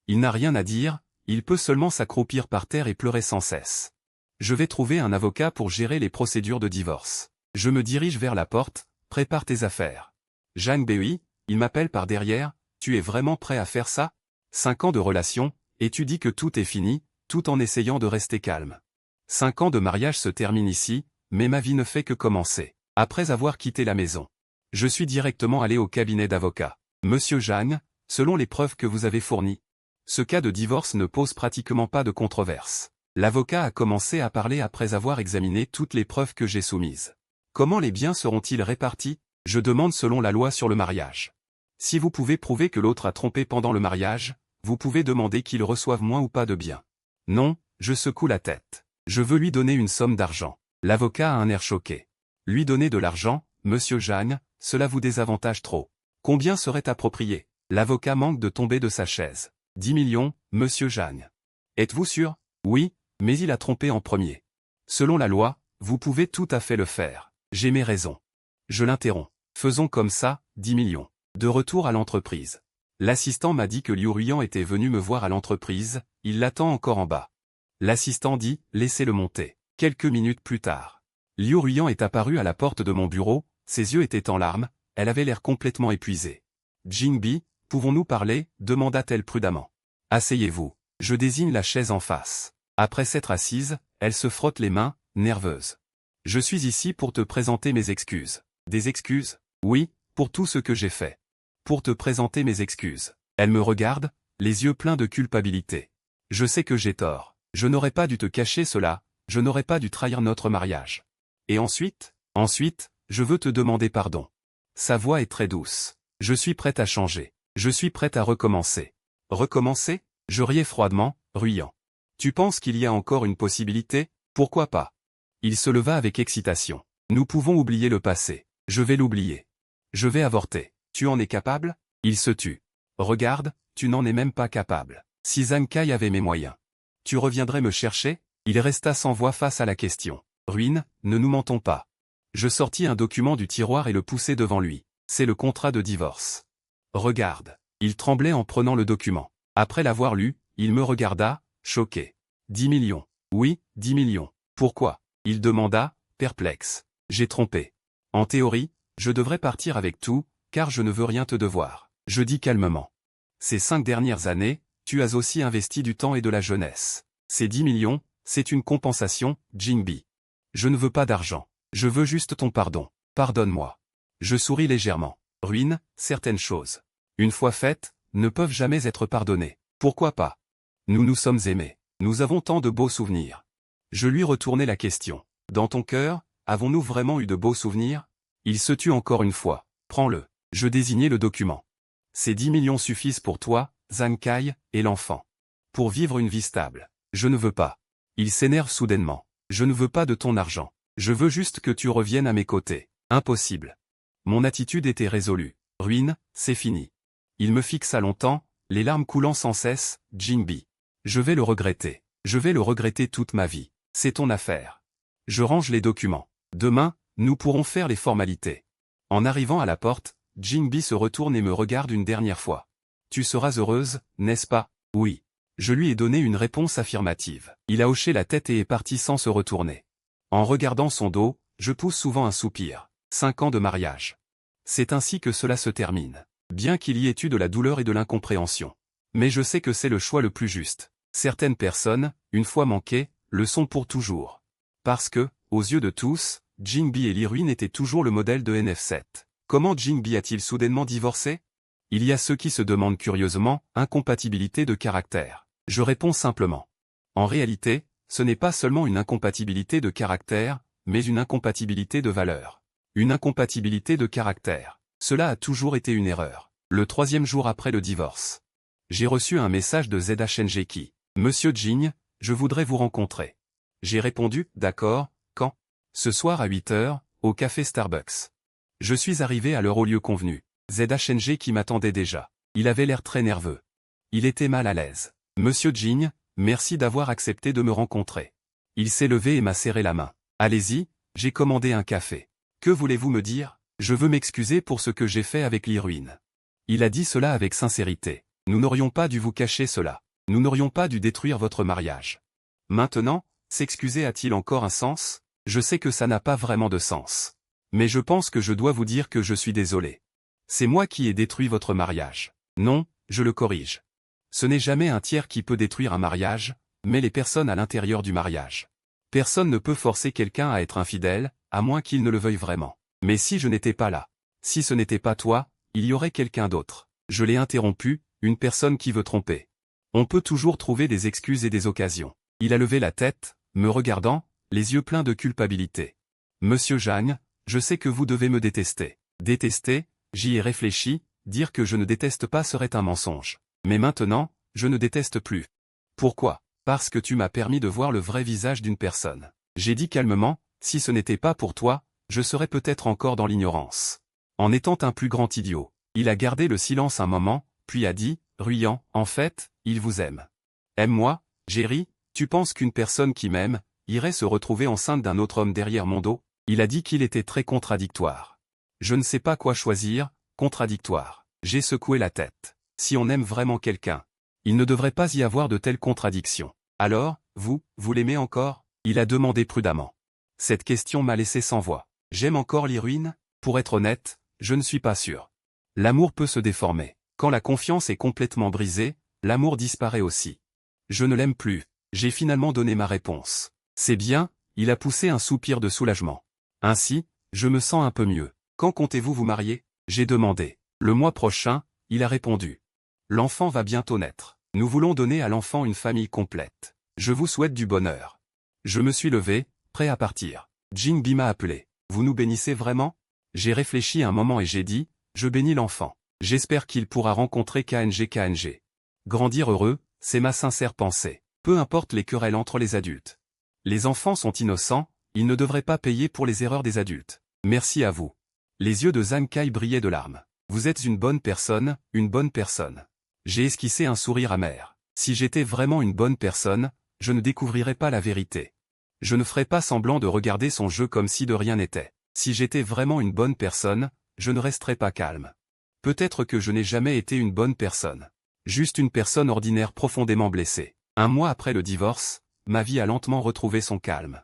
Il n'a rien à dire, il peut seulement s'accroupir par terre et pleurer sans cesse. Je vais trouver un avocat pour gérer les procédures de divorce. Je me dirige vers la porte, Prépare tes affaires. Jeanne B.oui, il m'appelle par derrière, tu es vraiment prêt à faire ça? 5 ans de relation, et tu dis que tout est fini, tout en essayant de rester calme. 5 ans de mariage se terminent ici, mais ma vie ne fait que commencer. Après avoir quitté la maison, je suis directement allé au cabinet d'avocat. Monsieur Jeanne, selon les preuves que vous avez fournies, ce cas de divorce ne pose pratiquement pas de controverse. L'avocat a commencé à parler après avoir examiné toutes les preuves que j'ai soumises. Comment les biens seront-ils répartis? Je demande selon la loi sur le mariage. Si vous pouvez prouver que l'autre a trompé pendant le mariage, vous pouvez demander qu'il reçoive moins ou pas de biens. Non, je secoue la tête. Je veux lui donner une somme d'argent. L'avocat a un air choqué. Lui donner de l'argent, monsieur Jeanne, cela vous désavantage trop. Combien serait approprié? L'avocat manque de tomber de sa chaise. 10 millions, monsieur Jeanne. Êtes-vous sûr? Oui, mais il a trompé en premier. Selon la loi, vous pouvez tout à fait le faire. J'ai mes raisons. Je l'interromps. Faisons comme ça, 10 millions. De retour à l'entreprise. L'assistant m'a dit que Liu Ruiyan était venu me voir à l'entreprise, il l'attend encore en bas. L'assistant dit, laissez-le monter. Quelques minutes plus tard. Liu Ruiyan est apparu à la porte de mon bureau, ses yeux étaient en larmes, elle avait l'air complètement épuisée. Jingbi, pouvons-nous parler? Demanda-t-elle prudemment. Asseyez-vous. Je désigne la chaise en face. Après s'être assise, elle se frotte les mains, nerveuse. Je suis ici pour te présenter mes excuses. Des excuses? Oui, pour tout ce que j'ai fait. Pour te présenter mes excuses. Elle me regarde, les yeux pleins de culpabilité. Je sais que j'ai tort. Je n'aurais pas dû te cacher cela, je n'aurais pas dû trahir notre mariage. Et ensuite, je veux te demander pardon. Sa voix est très douce. Je suis prête à changer. Je suis prête à recommencer. Recommencer? Je riais froidement, Ruiyan. Tu penses qu'il y a encore une possibilité? Pourquoi pas? Il se leva avec excitation. Nous pouvons oublier le passé. Je vais l'oublier. Je vais avorter. Tu en es capable? Il se tut. Regarde, tu n'en es même pas capable. Si Zhang Kai avait mes moyens. Tu reviendrais me chercher? Il resta sans voix face à la question. Ruine, ne nous mentons pas. Je sortis un document du tiroir et le poussai devant lui. C'est le contrat de divorce. Regarde. Il tremblait en prenant le document. Après l'avoir lu, il me regarda, choqué. 10 millions. Oui, 10 millions. Pourquoi? Il demanda, perplexe. J'ai trompé. En théorie, je devrais partir avec tout, car je ne veux rien te devoir. Je dis calmement. Ces 5 dernières années, tu as aussi investi du temps et de la jeunesse. Ces 10 millions, c'est une compensation, Jingbi. Je ne veux pas d'argent. Je veux juste ton pardon. Pardonne-moi. Je souris légèrement. Ruine, certaines choses. Une fois faites, ne peuvent jamais être pardonnées. Pourquoi pas? Nous nous sommes aimés. Nous avons tant de beaux souvenirs. Je lui retournai la question. Dans ton cœur, avons-nous vraiment eu de beaux souvenirs? Il se tut encore une fois. Prends-le. Je désignai le document. Ces 10 millions suffisent pour toi, Zhang Kai, et l'enfant. Pour vivre une vie stable. Je ne veux pas. Il s'énerve soudainement. Je ne veux pas de ton argent. Je veux juste que tu reviennes à mes côtés. Impossible. Mon attitude était résolue. Ruine, c'est fini. Il me fixa longtemps, les larmes coulant sans cesse, Jingbi. Je vais le regretter. Je vais le regretter toute ma vie. C'est ton affaire. Je range les documents. Demain, nous pourrons faire les formalités. En arrivant à la porte, Jingbi se retourne et me regarde une dernière fois. Tu seras heureuse, n'est-ce pas? Oui. Je lui ai donné une réponse affirmative. Il a hoché la tête et est parti sans se retourner. En regardant son dos, je pousse souvent un soupir. 5 ans de mariage. C'est ainsi que cela se termine. Bien qu'il y ait eu de la douleur et de l'incompréhension. Mais je sais que c'est le choix le plus juste. Certaines personnes, une fois manquées, le sont pour toujours. Parce que, aux yeux de tous, Jingbi et Li Ruin étaient toujours le modèle de NF7. Comment Jingbi a-t-il soudainement divorcé? Il y a ceux qui se demandent curieusement, incompatibilité de caractère. Je réponds simplement. En réalité, ce n'est pas seulement une incompatibilité de caractère, mais une incompatibilité de valeur. Une incompatibilité de caractère. Cela a toujours été une erreur. Le 3e jour après le divorce. J'ai reçu un message de ZHNG qui, Monsieur Jing, je voudrais vous rencontrer. J'ai répondu, d'accord, quand? Ce soir à 8 heures, au café Starbucks. Je suis arrivé à l'heure au lieu convenu. ZHNG qui m'attendait déjà. Il avait l'air très nerveux. Il était mal à l'aise. Monsieur Jing, merci d'avoir accepté de me rencontrer. Il s'est levé et m'a serré la main. Allez-y, j'ai commandé un café. Que voulez-vous me dire? Je veux m'excuser pour ce que j'ai fait avec Li Ruin. Il a dit cela avec sincérité. Nous n'aurions pas dû vous cacher cela. Nous n'aurions pas dû détruire votre mariage. Maintenant, s'excuser a-t-il encore un sens? Je sais que ça n'a pas vraiment de sens. Mais je pense que je dois vous dire que je suis désolé. C'est moi qui ai détruit votre mariage. Non, je le corrige. Ce n'est jamais un tiers qui peut détruire un mariage, mais les personnes à l'intérieur du mariage. Personne ne peut forcer quelqu'un à être infidèle, à moins qu'il ne le veuille vraiment. Mais si je n'étais pas là, si ce n'était pas toi, il y aurait quelqu'un d'autre. Je l'ai interrompu, une personne qui veut tromper. On peut toujours trouver des excuses et des occasions. Il a levé la tête, me regardant, les yeux pleins de culpabilité. Monsieur Jagne, je sais que vous devez me détester. Détester, j'y ai réfléchi, dire que je ne déteste pas serait un mensonge. Mais maintenant, je ne déteste plus. Pourquoi? Parce que tu m'as permis de voir le vrai visage d'une personne. J'ai dit calmement, si ce n'était pas pour toi, je serais peut-être encore dans l'ignorance. En étant un plus grand idiot. Il a gardé le silence un moment, puis a dit, Ruyant, en fait, il vous aime. Aime-moi, Jerry, tu penses qu'une personne qui m'aime, irait se retrouver enceinte d'un autre homme derrière mon dos? Il a dit qu'il était très contradictoire. Je ne sais pas quoi choisir, contradictoire. J'ai secoué la tête. Si on aime vraiment quelqu'un, il ne devrait pas y avoir de telles contradictions. Alors, vous l'aimez encore? Il a demandé prudemment. Cette question m'a laissé sans voix. J'aime encore l'héroïne? Pour être honnête, je ne suis pas sûr. L'amour peut se déformer. Quand la confiance est complètement brisée, l'amour disparaît aussi. Je ne l'aime plus. J'ai finalement donné ma réponse. C'est bien, il a poussé un soupir de soulagement. Ainsi, je me sens un peu mieux. Quand comptez-vous vous marier? J'ai demandé. Le mois prochain, il a répondu. L'enfant va bientôt naître. Nous voulons donner à l'enfant une famille complète. Je vous souhaite du bonheur. Je me suis levé, prêt à partir. Jingbi m'a appelé. Vous nous bénissez vraiment? J'ai réfléchi un moment et j'ai dit, je bénis l'enfant. J'espère qu'il pourra rencontrer KNG. Grandir heureux, c'est ma sincère pensée. Peu importe les querelles entre les adultes. Les enfants sont innocents, ils ne devraient pas payer pour les erreurs des adultes. Merci à vous. Les yeux de Zhang Kai brillaient de larmes. Vous êtes une bonne personne, une bonne personne. J'ai esquissé un sourire amer. Si j'étais vraiment une bonne personne, je ne découvrirais pas la vérité. Je ne ferais pas semblant de regarder son jeu comme si de rien n'était. Si j'étais vraiment une bonne personne, je ne resterais pas calme. Peut-être que je n'ai jamais été une bonne personne. Juste une personne ordinaire profondément blessée. Un mois après le divorce, ma vie a lentement retrouvé son calme.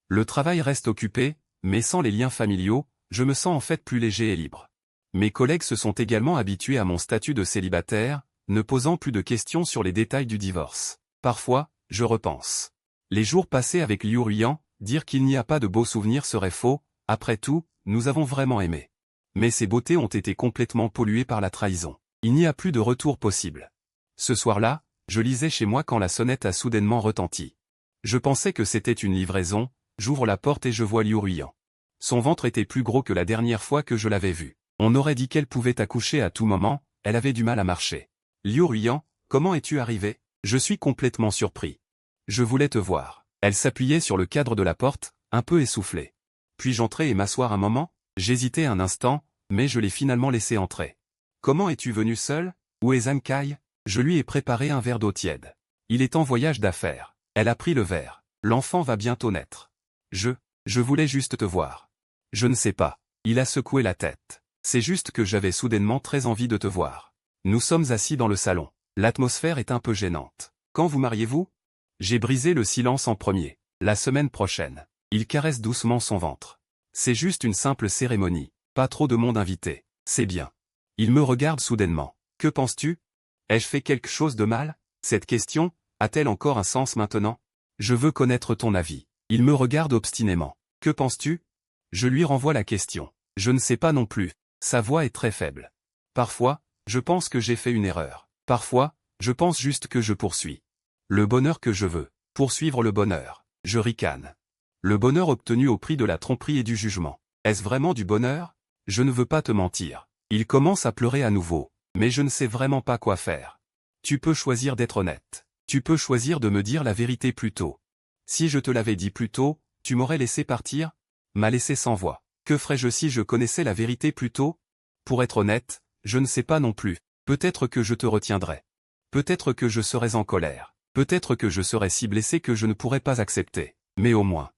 Le travail reste occupé, mais sans les liens familiaux, je me sens en fait plus léger et libre. Mes collègues se sont également habitués à mon statut de célibataire, ne posant plus de questions sur les détails du divorce. Parfois, je repense. Les jours passés avec Liu Ruiyan, dire qu'il n'y a pas de beaux souvenirs serait faux, après tout, nous avons vraiment aimé. Mais ces beautés ont été complètement polluées par la trahison. Il n'y a plus de retour possible. Ce soir-là, je lisais chez moi quand la sonnette a soudainement retenti. Je pensais que c'était une livraison, j'ouvre la porte et je vois Liu Ruiyan. Son ventre était plus gros que la dernière fois que je l'avais vue. On aurait dit qu'elle pouvait accoucher à tout moment, elle avait du mal à marcher. Liu Ruiyan, comment es-tu arrivé? Je suis complètement surpris. Je voulais te voir. Elle s'appuyait sur le cadre de la porte, un peu essoufflée. Puis-je entrer et m'asseoir un moment? J'hésitais un instant, mais je l'ai finalement laissé entrer. Comment es-tu venu seul? Où est Zhang Kai? Je lui ai préparé un verre d'eau tiède. Il est en voyage d'affaires. Elle a pris le verre. L'enfant va bientôt naître. Je voulais juste te voir. Je ne sais pas. Il a secoué la tête. C'est juste que j'avais soudainement très envie de te voir. Nous sommes assis dans le salon. L'atmosphère est un peu gênante. Quand vous mariez-vous? J'ai brisé le silence en premier. La semaine prochaine. Il caresse doucement son ventre. C'est juste une simple cérémonie. Pas trop de monde invité. C'est bien. Il me regarde soudainement. Que penses-tu? Ai-je fait quelque chose de mal? Cette question, a-t-elle encore un sens maintenant? Je veux connaître ton avis. Il me regarde obstinément. Que penses-tu? Je lui renvoie la question. Je ne sais pas non plus. Sa voix est très faible. Parfois, je pense que j'ai fait une erreur. Parfois, je pense juste que je poursuis. Le bonheur que je veux. Poursuivre le bonheur. Je ricane. Le bonheur obtenu au prix de la tromperie et du jugement. Est-ce vraiment du bonheur? Je ne veux pas te mentir. Il commence à pleurer à nouveau. Mais je ne sais vraiment pas quoi faire. Tu peux choisir d'être honnête. Tu peux choisir de me dire la vérité plus tôt. Si je te l'avais dit plus tôt, tu m'aurais laissé partir? M'a laissé sans voix. Que ferais-je si je connaissais la vérité plus tôt? Pour être honnête, je ne sais pas non plus. Peut-être que je te retiendrai. Peut-être que je serais en colère. Peut-être que je serais si blessé que je ne pourrais pas accepter. Mais au moins,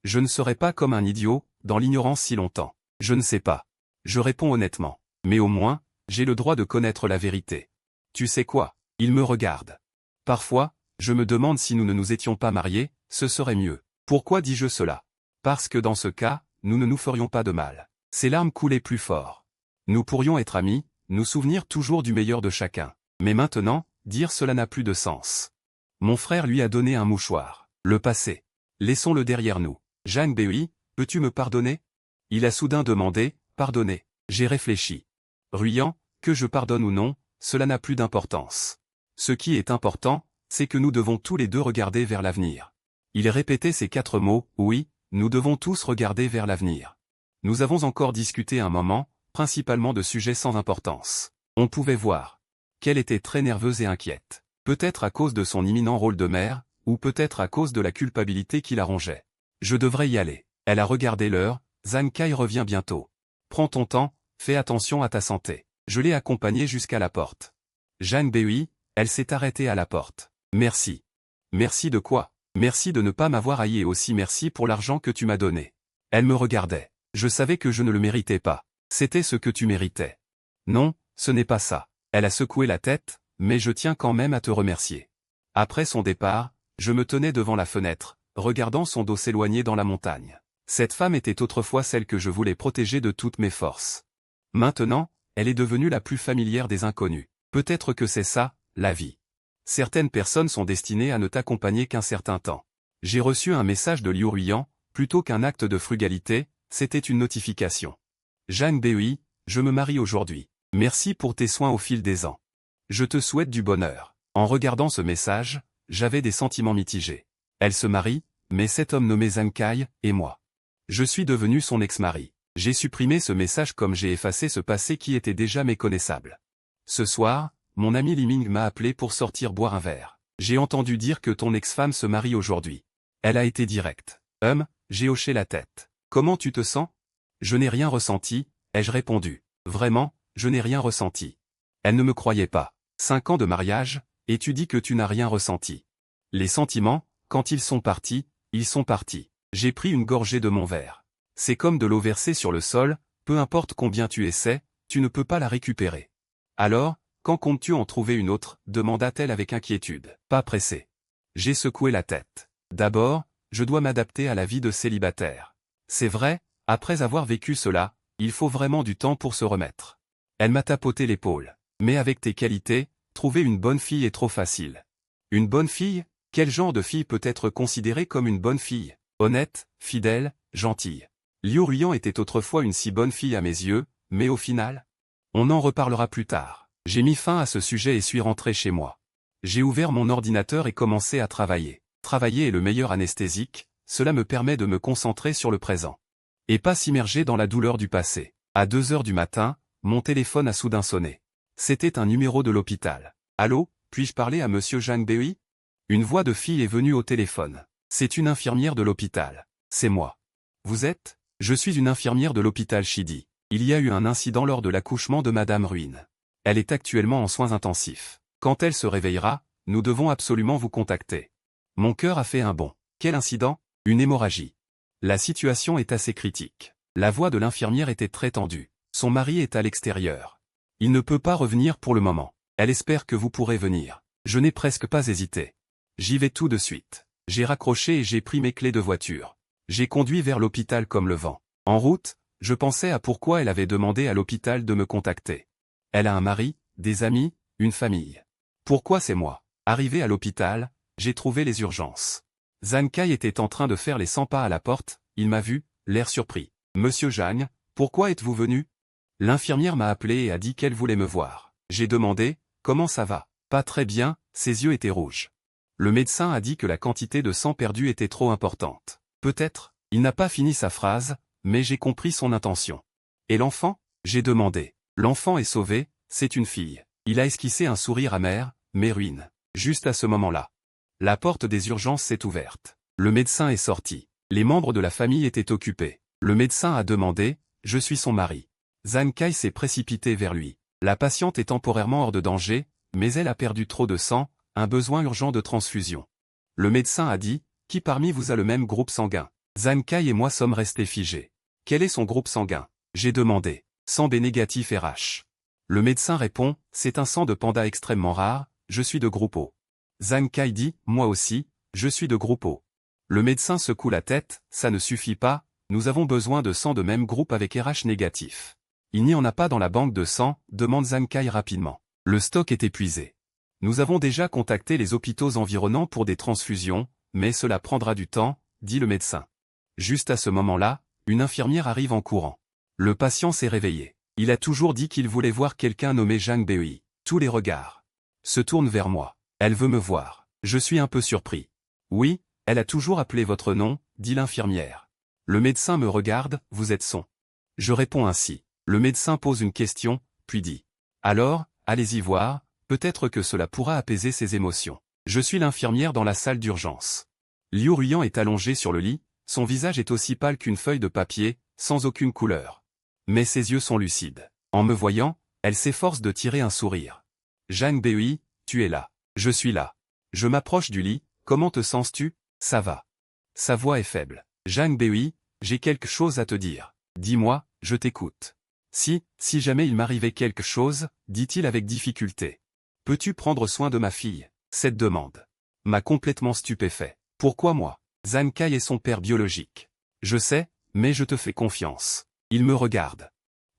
je ne serais pas comme un idiot, dans l'ignorance si longtemps. Je ne sais pas. Je réponds honnêtement. Mais au moins, j'ai le droit de connaître la vérité. Tu sais quoi? Il me regarde. Parfois, je me demande si nous ne nous étions pas mariés, ce serait mieux. Pourquoi dis-je cela? Parce que dans ce cas, nous ne nous ferions pas de mal. Ses larmes coulaient plus fort. Nous pourrions être amis, nous souvenir toujours du meilleur de chacun. Mais maintenant, dire cela n'a plus de sens. Mon frère lui a donné un mouchoir. Le passé. Laissons-le derrière nous. Zhang Bei, peux-tu me pardonner? Il a soudain demandé, pardonner. J'ai réfléchi. Ruyan, que je pardonne ou non, cela n'a plus d'importance. Ce qui est important, c'est que nous devons tous les deux regarder vers l'avenir. Il répétait ces 4 mots, oui, nous devons tous regarder vers l'avenir. Nous avons encore discuté un moment, principalement de sujets sans importance. On pouvait voir qu'elle était très nerveuse et inquiète. Peut-être à cause de son imminent rôle de mère, ou peut-être à cause de la culpabilité qui la rongeait. Je devrais y aller. Elle a regardé l'heure, Zhang Kai revient bientôt. Prends ton temps, fais attention à ta santé. Je l'ai accompagnée jusqu'à la porte. Zhang Bei, elle s'est arrêtée à la porte. Merci. Merci de quoi? Merci de ne pas m'avoir haï et aussi merci pour l'argent que tu m'as donné. Elle me regardait. Je savais que je ne le méritais pas. C'était ce que tu méritais. Non, ce n'est pas ça. Elle a secoué la tête, mais je tiens quand même à te remercier. Après son départ, je me tenais devant la fenêtre, regardant son dos s'éloigner dans la montagne. Cette femme était autrefois celle que je voulais protéger de toutes mes forces. Maintenant, elle est devenue la plus familière des inconnus. Peut-être que c'est ça, la vie. Certaines personnes sont destinées à ne t'accompagner qu'un certain temps. J'ai reçu un message de Liu Ruyan, plutôt qu'un acte de frugalité, c'était une notification. Zhang Bei, je me marie aujourd'hui. Merci pour tes soins au fil des ans. Je te souhaite du bonheur. En regardant ce message, j'avais des sentiments mitigés. Elle se marie, mais cet homme nommé Zhang Kai, et moi. Je suis devenu son ex-mari. J'ai supprimé ce message comme j'ai effacé ce passé qui était déjà méconnaissable. Ce soir, mon ami Liming m'a appelé pour sortir boire un verre. J'ai entendu dire que ton ex-femme se marie aujourd'hui. Elle a été directe. J'ai hoché la tête. Comment tu te sens? Je n'ai rien ressenti, ai-je répondu. Vraiment, je n'ai rien ressenti. Elle ne me croyait pas. 5 ans de mariage, et tu dis que tu n'as rien ressenti. Les sentiments, quand ils sont partis, ils sont partis. J'ai pris une gorgée de mon verre. C'est comme de l'eau versée sur le sol, peu importe combien tu essaies, tu ne peux pas la récupérer. Alors, quand comptes-tu en trouver une autre? Demanda-t-elle avec inquiétude. Pas pressé. J'ai secoué la tête. D'abord, je dois m'adapter à la vie de célibataire. C'est vrai, après avoir vécu cela, il faut vraiment du temps pour se remettre. Elle m'a tapoté l'épaule. Mais avec tes qualités, trouver une bonne fille est trop facile. Une bonne fille? Quel genre de fille peut être considérée comme une bonne fille? Honnête, fidèle, gentille. Liu Ruyan était autrefois une si bonne fille à mes yeux, mais au final, on en reparlera plus tard. J'ai mis fin à ce sujet et suis rentré chez moi. J'ai ouvert mon ordinateur et commencé à travailler. Travailler est le meilleur anesthésique, cela me permet de me concentrer sur le présent. Et pas s'immerger dans la douleur du passé. À 2 heures du matin, mon téléphone a soudain sonné. C'était un numéro de l'hôpital. Allô, puis-je parler à monsieur Zhang Bei? Une voix de fille est venue au téléphone. C'est une infirmière de l'hôpital. C'est moi. Vous êtes? Je suis une infirmière de l'hôpital Shidi. Il y a eu un incident lors de l'accouchement de Madame Ruin. Elle est actuellement en soins intensifs. Quand elle se réveillera, nous devons absolument vous contacter. Mon cœur a fait un bond. Quel incident? Une hémorragie. La situation est assez critique. La voix de l'infirmière était très tendue. Son mari est à l'extérieur. Il ne peut pas revenir pour le moment. Elle espère que vous pourrez venir. Je n'ai presque pas hésité. J'y vais tout de suite. J'ai raccroché et j'ai pris mes clés de voiture. J'ai conduit vers l'hôpital comme le vent. En route, je pensais à pourquoi elle avait demandé à l'hôpital de me contacter. Elle a un mari, des amis, une famille. Pourquoi c'est moi? Arrivé à l'hôpital, j'ai trouvé les urgences. Zhang Kai était en train de faire les 100 pas à la porte, il m'a vu, l'air surpris. Monsieur Zhang, pourquoi êtes-vous venu? L'infirmière m'a appelé et a dit qu'elle voulait me voir. J'ai demandé, comment ça va? Pas très bien, ses yeux étaient rouges. Le médecin a dit que la quantité de sang perdu était trop importante. Peut-être, il n'a pas fini sa phrase, mais j'ai compris son intention. Et l'enfant? J'ai demandé. L'enfant est sauvé, c'est une fille. Il a esquissé un sourire amer, mais ruine. Juste à ce moment-là. La porte des urgences s'est ouverte. Le médecin est sorti. Les membres de la famille étaient occupés. Le médecin a demandé, je suis son mari. Zhang Kai s'est précipité vers lui. La patiente est temporairement hors de danger, mais elle a perdu trop de sang, un besoin urgent de transfusion. Le médecin a dit, qui parmi vous a le même groupe sanguin? Zhang Kai et moi sommes restés figés. Quel est son groupe sanguin? J'ai demandé. Sang B négatif RH. Le médecin répond, c'est un sang de panda extrêmement rare, je suis de groupe O. Zhang Kai dit, moi aussi, je suis de groupe O. Le médecin secoue la tête, ça ne suffit pas, nous avons besoin de sang de même groupe avec RH négatif. Il n'y en a pas dans la banque de sang, demande Zhang Kai rapidement. Le stock est épuisé. Nous avons déjà contacté les hôpitaux environnants pour des transfusions, mais cela prendra du temps, dit le médecin. Juste à ce moment-là, une infirmière arrive en courant. Le patient s'est réveillé. Il a toujours dit qu'il voulait voir quelqu'un nommé Zhang Bei. Tous les regards se tournent vers moi. Elle veut me voir. Je suis un peu surpris. Oui, elle a toujours appelé votre nom, dit l'infirmière. Le médecin me regarde, vous êtes son. Je réponds ainsi. Le médecin pose une question, puis dit. Alors, allez-y voir, peut-être que cela pourra apaiser ses émotions. Je suis l'infirmière dans la salle d'urgence. Liu Ruyan est allongé sur le lit, son visage est aussi pâle qu'une feuille de papier, sans aucune couleur. Mais ses yeux sont lucides. En me voyant, elle s'efforce de tirer un sourire. Zhang Bei, tu es là. Je suis là. Je m'approche du lit, comment te sens-tu? Ça va. Sa voix est faible. Zhang Bei, j'ai quelque chose à te dire. Dis-moi, je t'écoute. Si jamais il m'arrivait quelque chose, dit-il avec difficulté. Peux-tu prendre soin de ma fille? Cette demande m'a complètement stupéfait. Pourquoi moi? Zhang Kai est son père biologique. Je sais, mais je te fais confiance. Il me regarde.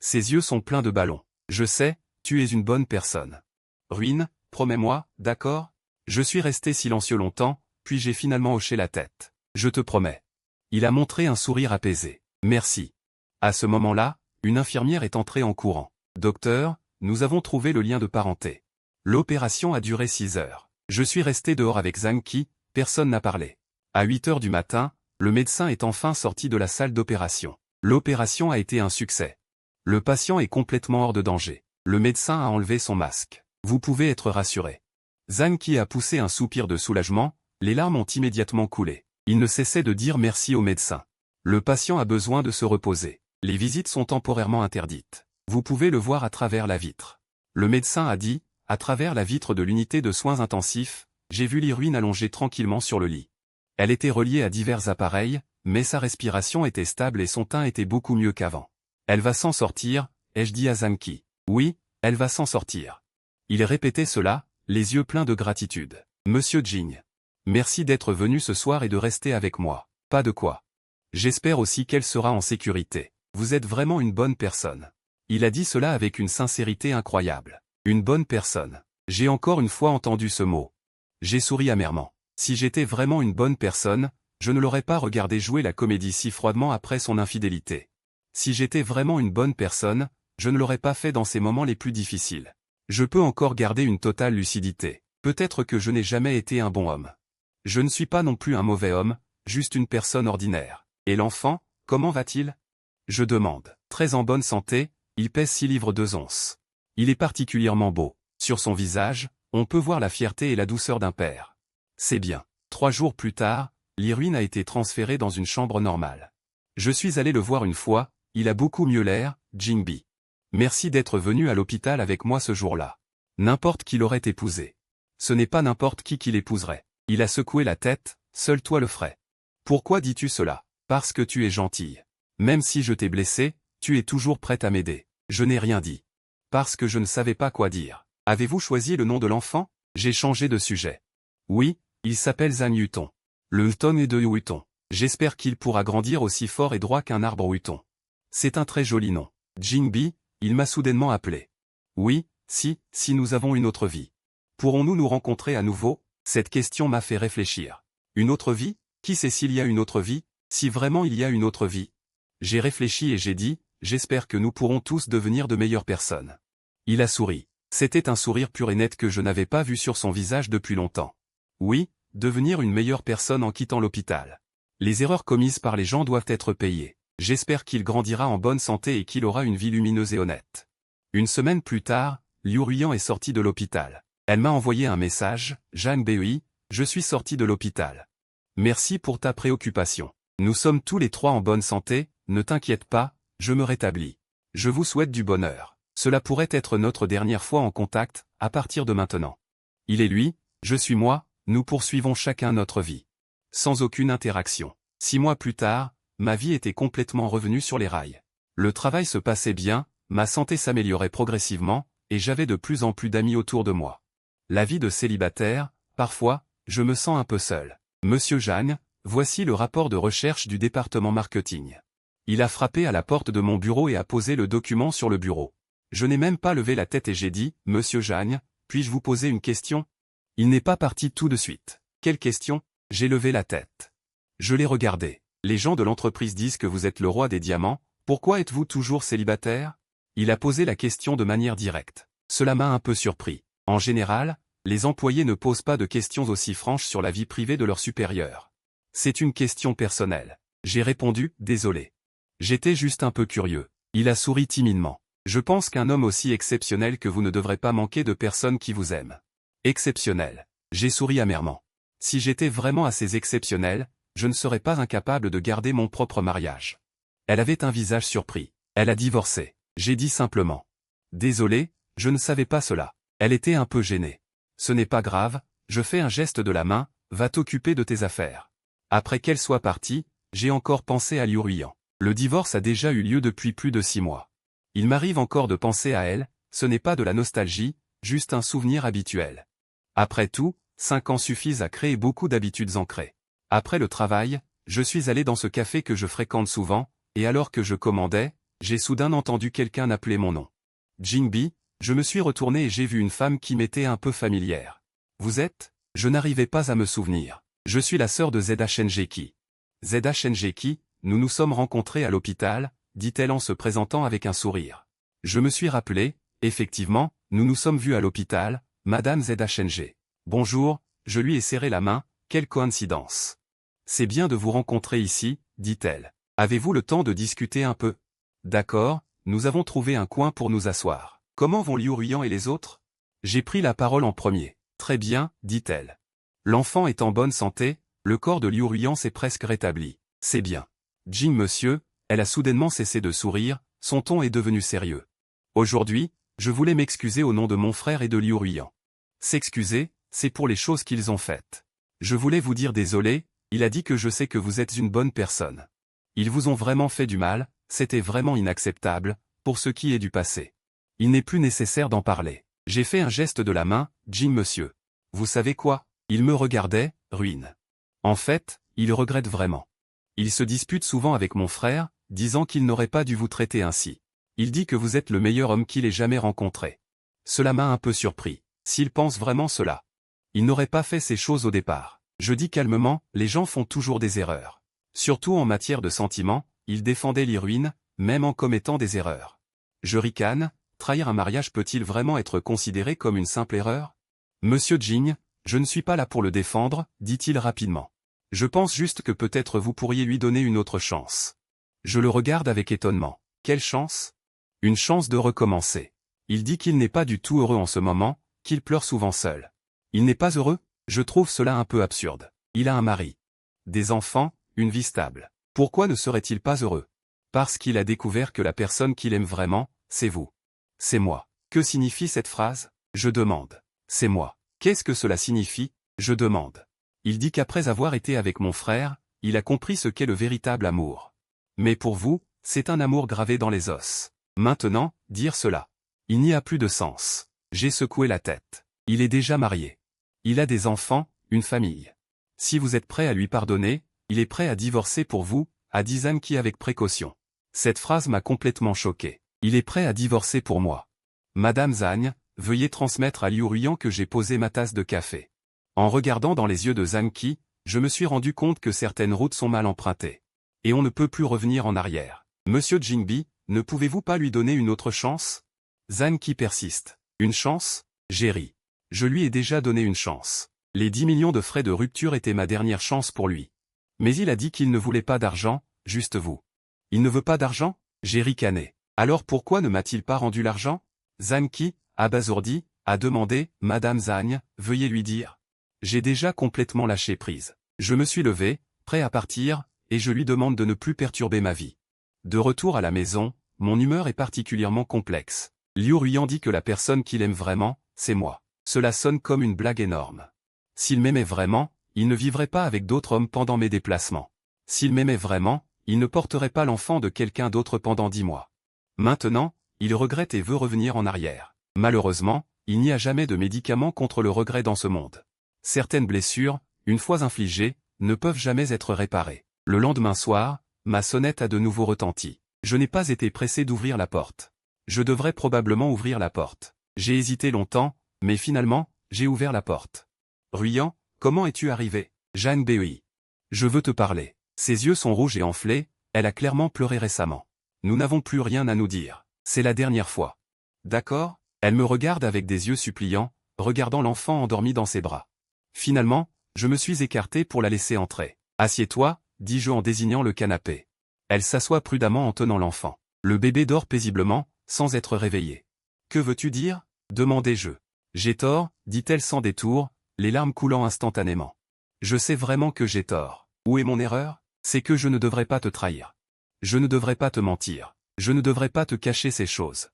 Ses yeux sont pleins de ballons. Je sais, tu es une bonne personne. Ruine, promets-moi, d'accord? Je suis resté silencieux longtemps, puis j'ai finalement hoché la tête. Je te promets. Il a montré un sourire apaisé. Merci. À ce moment-là, une infirmière est entrée en courant. Docteur, nous avons trouvé le lien de parenté. L'opération a duré 6 heures. Je suis resté dehors avec Zhang Qi, personne n'a parlé. À 8 heures du matin, le médecin est enfin sorti de la salle d'opération. L'opération a été un succès. Le patient est complètement hors de danger. Le médecin a enlevé son masque. Vous pouvez être rassuré. Zhang Qi a poussé un soupir de soulagement, les larmes ont immédiatement coulé. Il ne cessait de dire merci au médecin. Le patient a besoin de se reposer. Les visites sont temporairement interdites. Vous pouvez le voir à travers la vitre. Le médecin a dit, à travers la vitre de l'unité de soins intensifs, j'ai vu l'héroïne allongée tranquillement sur le lit. Elle était reliée à divers appareils, mais sa respiration était stable et son teint était beaucoup mieux qu'avant. Elle va s'en sortir, ai-je dit à Zhang Qi. Oui, elle va s'en sortir. Il répétait cela, les yeux pleins de gratitude. Monsieur Jing. Merci d'être venu ce soir et de rester avec moi. Pas de quoi. J'espère aussi qu'elle sera en sécurité. Vous êtes vraiment une bonne personne. Il a dit cela avec une sincérité incroyable. Une bonne personne. J'ai encore une fois entendu ce mot. J'ai souri amèrement. Si j'étais vraiment une bonne personne, je ne l'aurais pas regardé jouer la comédie si froidement après son infidélité. Si j'étais vraiment une bonne personne, je ne l'aurais pas fait dans ces moments les plus difficiles. Je peux encore garder une totale lucidité. Peut-être que je n'ai jamais été un bon homme. Je ne suis pas non plus un mauvais homme, juste une personne ordinaire. Et l'enfant, comment va-t-il? Je demande. Très en bonne santé, il pèse 6 livres 2 onces. Il est particulièrement beau. Sur son visage, on peut voir la fierté et la douceur d'un père. C'est bien. 3 jours plus tard, l'héroïne a été transférée dans une chambre normale. Je suis allé le voir une fois, il a beaucoup mieux l'air, Jingbi. Merci d'être venu à l'hôpital avec moi ce jour-là. N'importe qui l'aurait épousé. Ce n'est pas n'importe qui l'épouserait. Il a secoué la tête, seul toi le ferais. Pourquoi dis-tu cela? Parce que tu es gentille. Même si je t'ai blessé, tu es toujours prête à m'aider. Je n'ai rien dit. Parce que je ne savais pas quoi dire. Avez-vous choisi le nom de l'enfant? J'ai changé de sujet. Oui, il s'appelle Zhang Yuton. Le Huton est de Huton. J'espère qu'il pourra grandir aussi fort et droit qu'un arbre Huton. C'est un très joli nom. Jingbi, il m'a soudainement appelé. Oui, si nous avons une autre vie. Pourrons-nous nous rencontrer à nouveau? Cette question m'a fait réfléchir. Une autre vie? Qui sait s'il y a une autre vie? Si vraiment il y a une autre vie? J'ai réfléchi et j'ai dit, j'espère que nous pourrons tous devenir de meilleures personnes. Il a souri. C'était un sourire pur et net que je n'avais pas vu sur son visage depuis longtemps. Oui, devenir une meilleure personne en quittant l'hôpital. Les erreurs commises par les gens doivent être payées. J'espère qu'il grandira en bonne santé et qu'il aura une vie lumineuse et honnête. Une semaine plus tard, Liu Ruyan est sortie de l'hôpital. Elle m'a envoyé un message, Zhang Bei, je suis sortie de l'hôpital. Merci pour ta préoccupation. Nous sommes tous les 3 en bonne santé, ne t'inquiète pas, je me rétablis. Je vous souhaite du bonheur. Cela pourrait être notre dernière fois en contact, à partir de maintenant. Il est lui, je suis moi, nous poursuivons chacun notre vie. Sans aucune interaction. 6 mois plus tard, ma vie était complètement revenue sur les rails. Le travail se passait bien, ma santé s'améliorait progressivement, et j'avais de plus en plus d'amis autour de moi. La vie de célibataire, parfois, je me sens un peu seul. Monsieur Zhang, voici le rapport de recherche du département marketing. Il a frappé à la porte de mon bureau et a posé le document sur le bureau. Je n'ai même pas levé la tête et j'ai dit, « Monsieur Jagne, puis-je vous poser une question ?» Il n'est pas parti tout de suite. « Quelle question ?» J'ai levé la tête. Je l'ai regardé. « Les gens de l'entreprise disent que vous êtes le roi des diamants, pourquoi êtes-vous toujours célibataire ?» Il a posé la question de manière directe. Cela m'a un peu surpris. En général, les employés ne posent pas de questions aussi franches sur la vie privée de leurs supérieurs. C'est une question personnelle. J'ai répondu, « Désolé. J'étais juste un peu curieux. » Il a souri timidement. « Je pense qu'un homme aussi exceptionnel que vous ne devrait pas manquer de personnes qui vous aiment. » Exceptionnel. J'ai souri amèrement. Si j'étais vraiment assez exceptionnel, je ne serais pas incapable de garder mon propre mariage. Elle avait un visage surpris. Elle a divorcé. J'ai dit simplement. « Désolé, je ne savais pas cela. » Elle était un peu gênée. « Ce n'est pas grave, je fais un geste de la main, va t'occuper de tes affaires. » Après qu'elle soit partie, j'ai encore pensé à Liu Ruiyan. Le divorce a déjà eu lieu depuis plus de 6 mois. Il m'arrive encore de penser à elle, ce n'est pas de la nostalgie, juste un souvenir habituel. Après tout, 5 ans suffisent à créer beaucoup d'habitudes ancrées. Après le travail, je suis allé dans ce café que je fréquente souvent, et alors que je commandais, j'ai soudain entendu quelqu'un appeler mon nom. Jingbi, je me suis retourné et j'ai vu une femme qui m'était un peu familière. Vous êtes ? Je n'arrivais pas à me souvenir. Je suis la sœur de ZHNGeki. ZHNGeki, nous nous sommes rencontrés à l'hôpital, dit-elle en se présentant avec un sourire. Je me suis rappelé, effectivement, nous nous sommes vus à l'hôpital, Madame ZHNG. Bonjour, je lui ai serré la main, quelle coïncidence. C'est bien de vous rencontrer ici, dit-elle. Avez-vous le temps de discuter un peu ? D'accord, nous avons trouvé un coin pour nous asseoir. Comment vont Liu Ruiyan et les autres ? J'ai pris la parole en premier. Très bien, dit-elle. L'enfant est en bonne santé, le corps de Liu Ruiyan s'est presque rétabli. C'est bien. Jing monsieur, elle a soudainement cessé de sourire, son ton est devenu sérieux. Aujourd'hui, je voulais m'excuser au nom de mon frère et de Liu Ruiyan. S'excuser, c'est pour les choses qu'ils ont faites. Je voulais vous dire désolé, il a dit que je sais que vous êtes une bonne personne. Ils vous ont vraiment fait du mal, c'était vraiment inacceptable, pour ce qui est du passé. Il n'est plus nécessaire d'en parler. J'ai fait un geste de la main, Jing monsieur. Vous savez quoi ? Il me regardait, ruine. En fait, il regrette vraiment. Il se dispute souvent avec mon frère, disant qu'il n'aurait pas dû vous traiter ainsi. Il dit que vous êtes le meilleur homme qu'il ait jamais rencontré. Cela m'a un peu surpris. S'il pense vraiment cela, il n'aurait pas fait ces choses au départ. Je dis calmement, les gens font toujours des erreurs. Surtout en matière de sentiments, il défendait les ruines, même en commettant des erreurs. Je ricane, trahir un mariage peut-il vraiment être considéré comme une simple erreur ? Monsieur Jing, je ne suis pas là pour le défendre, dit-il rapidement. Je pense juste que peut-être vous pourriez lui donner une autre chance. Je le regarde avec étonnement. Quelle chance ? Une chance de recommencer. Il dit qu'il n'est pas du tout heureux en ce moment, qu'il pleure souvent seul. Il n'est pas heureux ? Je trouve cela un peu absurde. Il a un mari. Des enfants, une vie stable. Pourquoi ne serait-il pas heureux ? Parce qu'il a découvert que la personne qu'il aime vraiment, c'est vous. C'est moi. Que signifie cette phrase ? Je demande. C'est moi. Qu'est-ce que cela signifie ? Je demande. Il dit qu'après avoir été avec mon frère, il a compris ce qu'est le véritable amour. Mais pour vous, c'est un amour gravé dans les os. Maintenant, dire cela. Il n'y a plus de sens. J'ai secoué la tête. Il est déjà marié. Il a des enfants, une famille. Si vous êtes prêt à lui pardonner, il est prêt à divorcer pour vous, a dit Zanki avec précaution. Cette phrase m'a complètement choqué. Il est prêt à divorcer pour moi. Madame Zhang, veuillez transmettre à Liu Ruiyan que j'ai posé ma tasse de café. En regardant dans les yeux de Zanki, je me suis rendu compte que certaines routes sont mal empruntées. Et on ne peut plus revenir en arrière. Monsieur Jingbi, ne pouvez-vous pas lui donner une autre chance ? Zanki persiste. Une chance ? J'ai ri. Je lui ai déjà donné une chance. Les 10 millions de frais de rupture étaient ma dernière chance pour lui. Mais il a dit qu'il ne voulait pas d'argent, juste vous. Il ne veut pas d'argent ? J'ai ricané. Alors pourquoi ne m'a-t-il pas rendu l'argent ? Zanki, abasourdi, a demandé, Madame Zhang, veuillez lui dire. J'ai déjà complètement lâché prise. Je me suis levé, prêt à partir, et je lui demande de ne plus perturber ma vie. De retour à la maison, mon humeur est particulièrement complexe. Liu Ruiyan dit que la personne qu'il aime vraiment, c'est moi. Cela sonne comme une blague énorme. S'il m'aimait vraiment, il ne vivrait pas avec d'autres hommes pendant mes déplacements. S'il m'aimait vraiment, il ne porterait pas l'enfant de quelqu'un d'autre pendant 10 mois. Maintenant, il regrette et veut revenir en arrière. Malheureusement, il n'y a jamais de médicament contre le regret dans ce monde. Certaines blessures, une fois infligées, ne peuvent jamais être réparées. Le lendemain soir, ma sonnette a de nouveau retenti. Je n'ai pas été pressé d'ouvrir la porte. Je devrais probablement ouvrir la porte. J'ai hésité longtemps, mais finalement, j'ai ouvert la porte. Ruyant, comment es-tu arrivé? Jeanne Bui. Je veux te parler. Ses yeux sont rouges et enflés, elle a clairement pleuré récemment. Nous n'avons plus rien à nous dire. C'est la dernière fois. D'accord? Elle me regarde avec des yeux suppliants, regardant l'enfant endormi dans ses bras. Finalement, je me suis écarté pour la laisser entrer. Assieds-toi, dis-je en désignant le canapé. Elle s'assoit prudemment en tenant l'enfant. Le bébé dort paisiblement, sans être réveillé. Que veux-tu dire? Demandai-je. J'ai tort, dit-elle sans détour, les larmes coulant instantanément. Je sais vraiment que j'ai tort. Où est mon erreur? C'est que je ne devrais pas te trahir. Je ne devrais pas te mentir. Je ne devrais pas te cacher ces choses.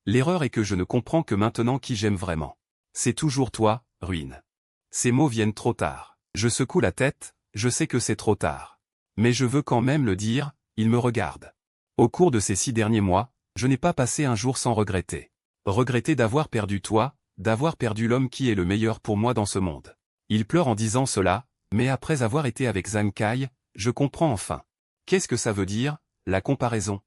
L'erreur est que je ne comprends que maintenant qui j'aime vraiment. C'est toujours toi, Ruine. Ces mots viennent trop tard. Je secoue la tête, je sais que c'est trop tard. Mais je veux quand même le dire, il me regarde. Au cours de ces 6 derniers mois, je n'ai pas passé un jour sans regretter. Regretter d'avoir perdu toi, d'avoir perdu l'homme qui est le meilleur pour moi dans ce monde. Il pleure en disant cela, mais après avoir été avec Zhang Kai, je comprends enfin. Qu'est-ce que ça veut dire, la comparaison?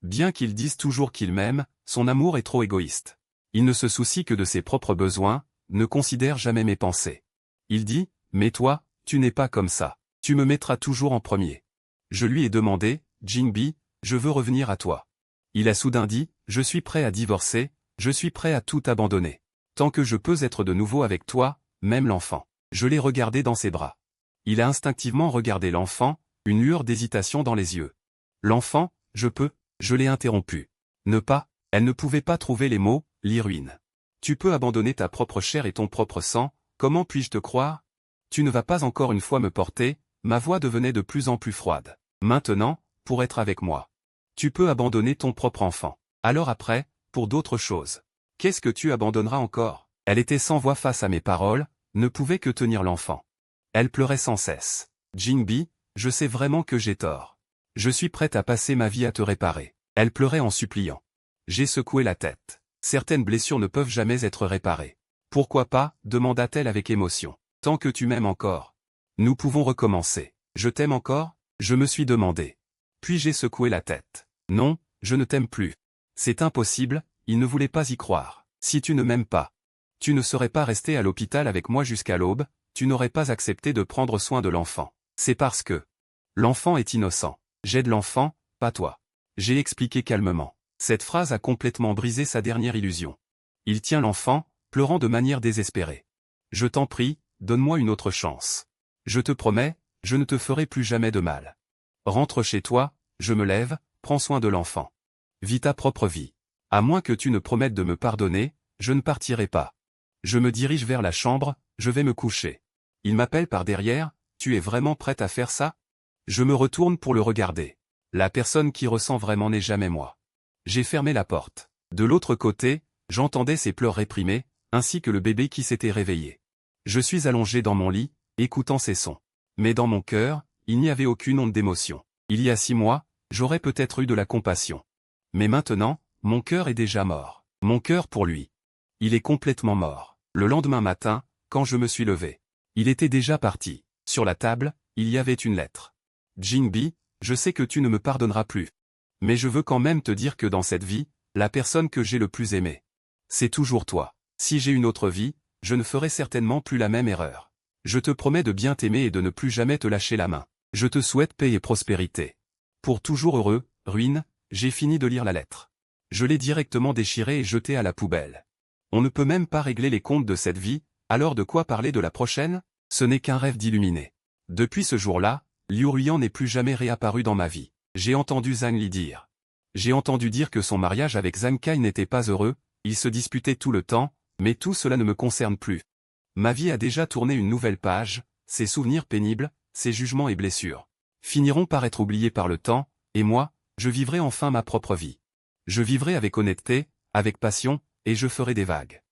Bien qu'il dise toujours qu'il m'aime, son amour est trop égoïste. Il ne se soucie que de ses propres besoins, ne considère jamais mes pensées. Il dit, mais toi, tu n'es pas comme ça. Tu me mettras toujours en premier. Je lui ai demandé, Jingbi, je veux revenir à toi. Il a soudain dit, je suis prêt à divorcer, je suis prêt à tout abandonner. Tant que je peux être de nouveau avec toi, même l'enfant. Je l'ai regardé dans ses bras. Il a instinctivement regardé l'enfant, une lueur d'hésitation dans les yeux. L'enfant, je l'ai interrompu. Ne pas, elle ne pouvait pas trouver les mots, l'Iruine. Tu peux abandonner ta propre chair et ton propre sang, comment puis-je te croire? Tu ne vas pas encore une fois me porter, ma voix devenait de plus en plus froide. Maintenant, pour être avec moi. Tu peux abandonner ton propre enfant. Alors après, pour d'autres choses. Qu'est-ce que tu abandonneras encore? Elle était sans voix face à mes paroles, ne pouvait que tenir l'enfant. Elle pleurait sans cesse. Jingbi, je sais vraiment que j'ai tort. Je suis prête à passer ma vie à te réparer. Elle pleurait en suppliant. J'ai secoué la tête. Certaines blessures ne peuvent jamais être réparées. Pourquoi pas, demanda-t-elle avec émotion. Tant que tu m'aimes encore. Nous pouvons recommencer. Je t'aime encore? Je me suis demandé. Puis j'ai secoué la tête. Non, je ne t'aime plus. C'est impossible, il ne voulait pas y croire. Si tu ne m'aimes pas, tu ne serais pas resté à l'hôpital avec moi jusqu'à l'aube, tu n'aurais pas accepté de prendre soin de l'enfant. C'est parce que l'enfant est innocent. J'aide l'enfant, pas toi. J'ai expliqué calmement. Cette phrase a complètement brisé sa dernière illusion. Il tient l'enfant, pleurant de manière désespérée. Je t'en prie, donne-moi une autre chance. Je te promets, je ne te ferai plus jamais de mal. Rentre chez toi, je me lève, prends soin de l'enfant. Vis ta propre vie. À moins que tu ne promettes de me pardonner, je ne partirai pas. Je me dirige vers la chambre, je vais me coucher. Il m'appelle par derrière, tu es vraiment prête à faire ça? Je me retourne pour le regarder. La personne qui ressent vraiment n'est jamais moi. J'ai fermé la porte. De l'autre côté, j'entendais ses pleurs réprimés, ainsi que le bébé qui s'était réveillé. Je suis allongé dans mon lit, écoutant ces sons. Mais dans mon cœur, il n'y avait aucune onde d'émotion. Il y a 6 mois, j'aurais peut-être eu de la compassion. Mais maintenant, mon cœur est déjà mort. Mon cœur pour lui. Il est complètement mort. Le lendemain matin, quand je me suis levé, il était déjà parti. Sur la table, il y avait une lettre. Jingbi, je sais que tu ne me pardonneras plus. Mais je veux quand même te dire que dans cette vie, la personne que j'ai le plus aimée, c'est toujours toi. Si j'ai une autre vie, je ne ferai certainement plus la même erreur. Je te promets de bien t'aimer et de ne plus jamais te lâcher la main. Je te souhaite paix et prospérité. Pour toujours heureux, Ruine, j'ai fini de lire la lettre. Je l'ai directement déchirée et jetée à la poubelle. On ne peut même pas régler les comptes de cette vie, alors de quoi parler de la prochaine? Ce n'est qu'un rêve d'illuminé. Depuis ce jour-là, Liu Ruiyan n'est plus jamais réapparu dans ma vie. J'ai entendu Zhang Li dire. J'ai entendu dire que son mariage avec Zhang Kai n'était pas heureux, ils se disputaient tout le temps, mais tout cela ne me concerne plus. Ma vie a déjà tourné une nouvelle page, ses souvenirs pénibles, ses jugements et blessures finiront par être oubliés par le temps, et moi, je vivrai enfin ma propre vie. Je vivrai avec honnêteté, avec passion, et je ferai des vagues.